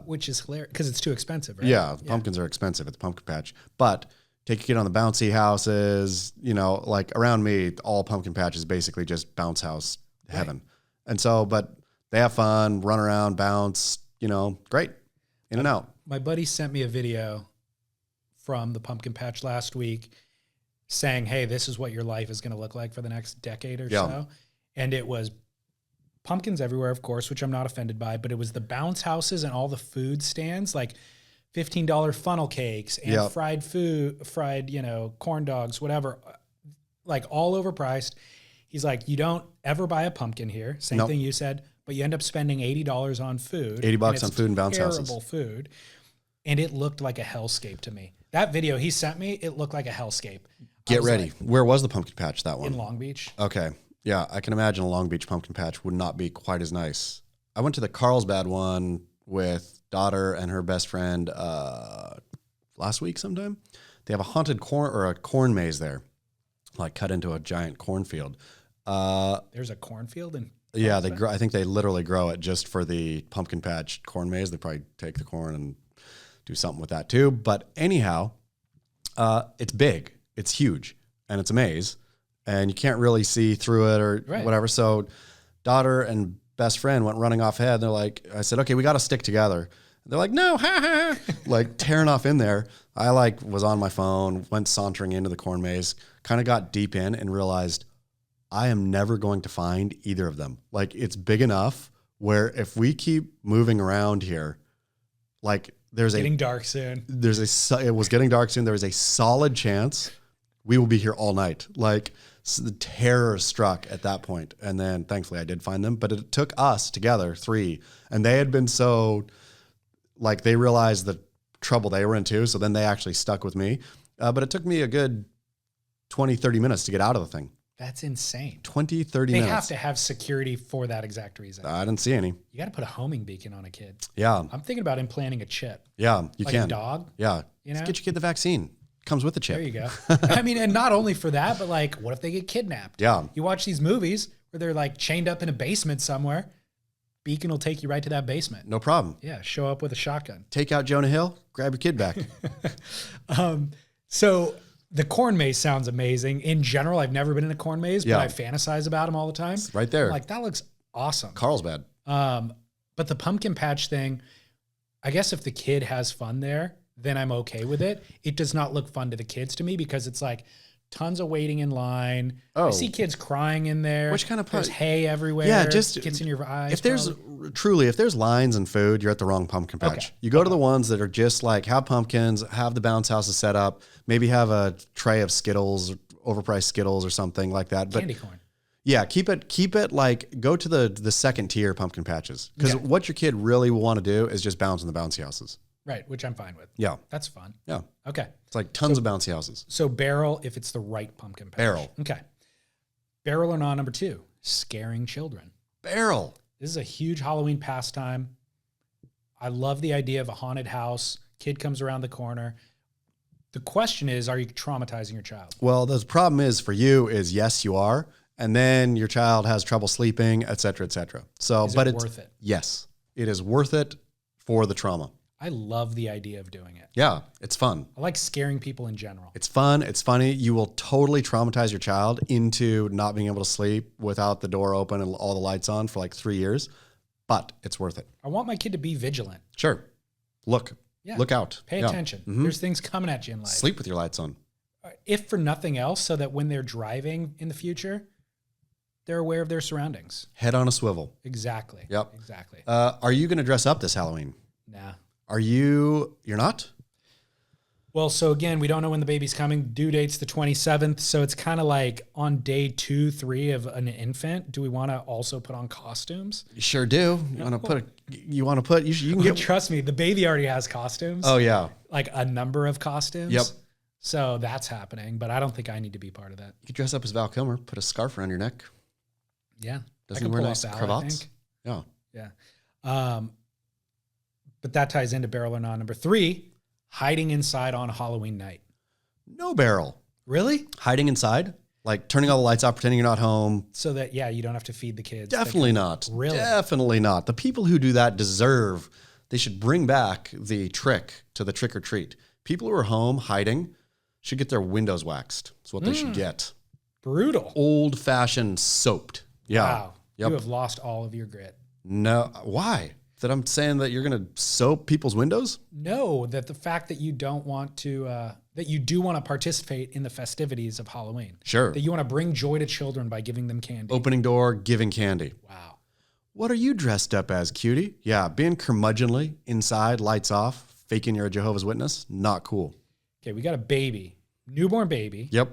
B: Which is hilarious because it's too expensive, right?
A: Yeah, pumpkins are expensive at the pumpkin patch. But take your kid on the bouncy houses, like around me, all pumpkin patch is basically just bounce house heaven. Right. And so, but they have fun, run around, bounce, great, in and out.
B: My buddy sent me a video from the pumpkin patch last week saying, hey, this is what your life is going to look like for the next decade or so. And it was pumpkins everywhere, of course, which I'm not offended by, but it was the bounce houses and all the food stands, like $15 funnel cakes and fried, corn dogs, whatever, like all overpriced. He's like, you don't ever buy a pumpkin here. Same thing you said, but you end up spending $80 on food.
A: $80 on food and bounce houses.
B: Terrible food. And it looked like a hellscape to me. That video he sent me, it looked like a hellscape.
A: Get ready. Where was the pumpkin patch, that one?
B: In Long Beach.
A: Okay. Yeah, I can imagine a Long Beach pumpkin patch would not be quite as nice. I went to the Carlsbad one with daughter and her best friend, last week sometime. They have a haunted corn maze there, like cut into a giant cornfield.
B: There's a cornfield in.
A: Yeah, I think they literally grow it just for the pumpkin patch corn maze. They probably take the corn and do something with that too. But anyhow, it's big, it's huge, and it's a maze, and you can't really see through it or whatever. So daughter and best friend went running off ahead. They're like, I said, okay, we got to stick together. They're like, no, ha ha, like tearing off in there. I like was on my phone, went sauntering into the corn maze, kind of got deep in and realized I am never going to find either of them. Like it's big enough where if we keep moving around here, like
B: getting dark soon.
A: It was getting dark soon. There is a solid chance we will be here all night. Like the terror struck at that point. And then thankfully I did find them, but it took us together, 3, and they had been so like they realized the trouble they were in too. So then they actually stuck with me. But it took me a good 20, 30 minutes to get out of the thing.
B: That's insane.
A: 20, 30 minutes.
B: They have to have security for that exact reason.
A: I didn't see any.
B: You got to put a homing beacon on a kid.
A: Yeah.
B: I'm thinking about implanting a chip.
A: Yeah, you
B: like
A: can.
B: a dog.
A: Yeah.
B: You know?
A: Get your kid the vaccine. Comes with the chip.
B: There you go. I mean, and not only for that, but like, what if they get kidnapped?
A: Yeah.
B: You watch these movies where they're like chained up in a basement somewhere. Beacon will take you right to that basement.
A: No problem.
B: Yeah, show up with a shotgun.
A: Take out Jonah Hill, grab your kid back.
B: So the corn maze sounds amazing. In general, I've never been in a corn maze,
A: Yeah.
B: but I fantasize about them all the time.
A: It's right there.
B: I'm like, that looks awesome.
A: Carlsbad.
B: But the pumpkin patch thing, I guess if the kid has fun there, then I'm okay with it. It does not look fun to the kids to me because it's like tons of waiting in line. I see kids crying in there.
A: Which kind of
B: There's hay everywhere.
A: Yeah, just
B: gets in your eyes.
A: If there's lines and food, you're at the wrong pumpkin patch.
B: Okay.
A: You go to the ones that are just like have pumpkins, have the bounce houses set up, maybe have a tray of Skittles, overpriced Skittles or something like that. But
B: candy corn.
A: yeah, keep it like go to the second tier pumpkin patches because what your kid really will want to do is just bounce in the bouncy houses.
B: Right, which I'm fine with.
A: Yeah,
B: That's fun.
A: yeah.
B: Okay.
A: It's like tons of bouncy houses.
B: So barrel if it's the right pumpkin patch.
A: Barrel.
B: Okay. Barrel or not, number 2, scaring children.
A: Barrel.
B: This is a huge Halloween pastime. I love the idea of a haunted house. Kid comes around the corner. The question is, are you traumatizing your child?
A: Well, the problem is for you is yes, you are. And then your child has trouble sleeping, et cetera, et cetera. So,
B: Is
A: but
B: it
A: it's
B: worth it?
A: Yes, it is worth it for the trauma.
B: I love the idea of doing it.
A: Yeah, it's fun.
B: I like scaring people in general.
A: It's fun. It's funny. You will totally traumatize your child into not being able to sleep without the door open and all the lights on for like 3 years, but it's worth it.
B: I want my kid to be vigilant.
A: Sure. Look out.
B: Pay
A: Yeah.
B: attention.
A: Mhm.
B: There's things coming at you in life.
A: Sleep with your lights on.
B: If for nothing else, so that when they're driving in the future, they're aware of their surroundings.
A: Head on a swivel.
B: Exactly.
A: Yep.
B: Exactly.
A: Are you going to dress up this Halloween?
B: Nah.
A: You're not?
B: Well, so again, we don't know when the baby's coming. Due date's the 27th. So it's kind of like on day 2, 3 of an infant. Do we want to also put on costumes?
A: You sure do. You can get,
B: Trust me, the baby already has costumes.
A: oh yeah.
B: Like a number of costumes.
A: Yep.
B: So that's happening, but I don't think I need to be part of that.
A: You could dress up as Val Kilmer, put a scarf around your neck.
B: Yeah.
A: Doesn't
B: I
A: he
B: can
A: wear
B: pull
A: nice
B: off Val, I
A: cravats?
B: think.
A: Yeah.
B: Yeah. But that ties into barrel or not. Number 3, hiding inside on Halloween night.
A: No barrel.
B: Really?
A: Hiding inside? Like turning all the lights off, pretending you're not home.
B: So that, you don't have to feed the kids.
A: Definitely not.
B: Really?
A: Definitely not. The people who do that they should bring back the trick to the trick or treat. People who are home hiding should get their windows waxed. That's what they should get.
B: Brutal.
A: Old fashioned soaped. Yeah.
B: Wow.
A: Yep.
B: You have lost all of your grit.
A: No. Why? That I'm saying that you're going to soap people's windows?
B: No, that the fact that you don't want to, that you do want to participate in the festivities of Halloween.
A: Sure.
B: That you want to bring joy to children by giving them candy.
A: Opening door, giving candy.
B: Wow.
A: What are you dressed up as, cutie? Yeah, being curmudgeonly, inside, lights off, faking you're a Jehovah's Witness. Not cool.
B: Okay, we got a baby, newborn baby.
A: Yep.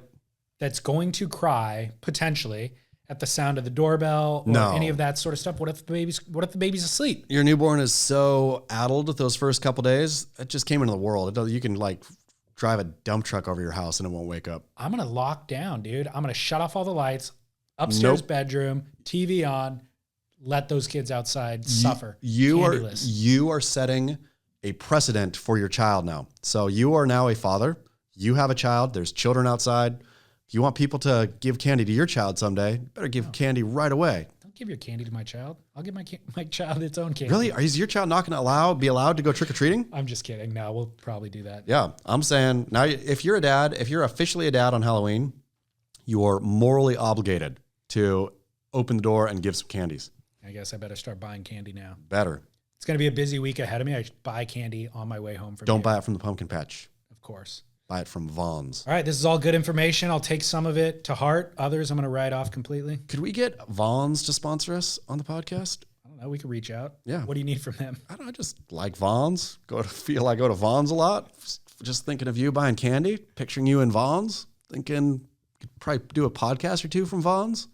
B: That's going to cry, potentially, at the sound of the doorbell or any of that sort of stuff. What if the baby's asleep?
A: Your newborn is so addled with those first couple days. It just came into the world. You can like drive a dump truck over your house and it won't wake up.
B: I'm going to lock down, dude. I'm going to shut off all the lights, upstairs bedroom, TV on, let those kids outside suffer.
A: You are setting a precedent for your child now. So you are now a father. You have a child. There's children outside. If you want people to give candy to your child someday, you better give candy right away.
B: Don't give your candy to my child. I'll give my child its own candy.
A: Really? Is your child not going to be allowed to go trick-or-treating?
B: I'm just kidding. No, we'll probably do that.
A: Yeah. I'm saying now if you're a dad, if you're officially a dad on Halloween, you're morally obligated to open the door and give some candies.
B: I guess I better start buying candy now.
A: Better.
B: It's going to be a busy week ahead of me. I should buy candy on my way home from
A: Don't
B: here.
A: buy it from the pumpkin patch.
B: Of course.
A: Buy it from Vaughn's.
B: All right, this is all good information. I'll take some of it to heart. Others I'm going to write off completely.
A: Could we get Vaughn's to sponsor us on the podcast?
B: I don't know. We could reach out.
A: Yeah.
B: What do you need from them?
A: I don't know. I just like Vaughn's. I go to Vaughn's a lot. Just thinking of you buying candy, picturing you in Vaughn's, thinking could probably do a podcast or two from Vaughn's.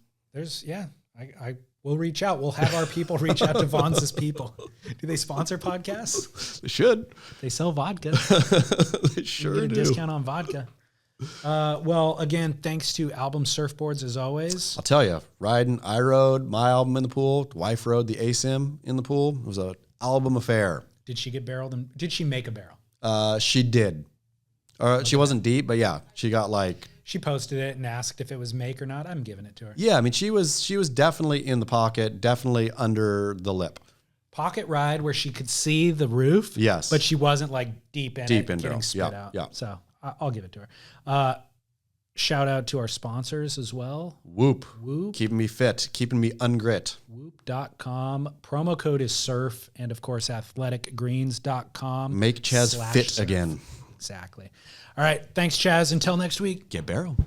B: We'll reach out. We'll have our people reach out to Vaughn's people. Do they sponsor podcasts?
A: They should.
B: They sell vodka.
A: They sure
B: You get a
A: do.
B: discount on vodka. Well, again, thanks to Album Surfboards as always.
A: I'll tell you, I rode my album in the pool. Wife rode the ASIM in the pool. It was an album affair.
B: Did she get barreled? Did she make a barrel?
A: She did. She wasn't deep, but yeah, she got like.
B: She posted it and asked if it was make or not. I'm giving it to her.
A: Yeah, I mean, she was definitely in the pocket, definitely under the lip.
B: Pocket ride where she could see the roof.
A: Yes.
B: But she wasn't like deep in it,
A: into
B: getting
A: it.
B: spit
A: Yeah,
B: out.
A: yeah.
B: So I'll give it to her. Shout out to our sponsors as well.
A: Whoop.
B: Whoop.
A: Keeping me fit, keeping me ungrit.
B: Whoop.com. Promo code is SURF. And of course, athleticgreens.com.
A: Make Chaz fit
B: /surf.
A: again.
B: Exactly. All right. Thanks, Chaz. Until next week.
A: Get barrel.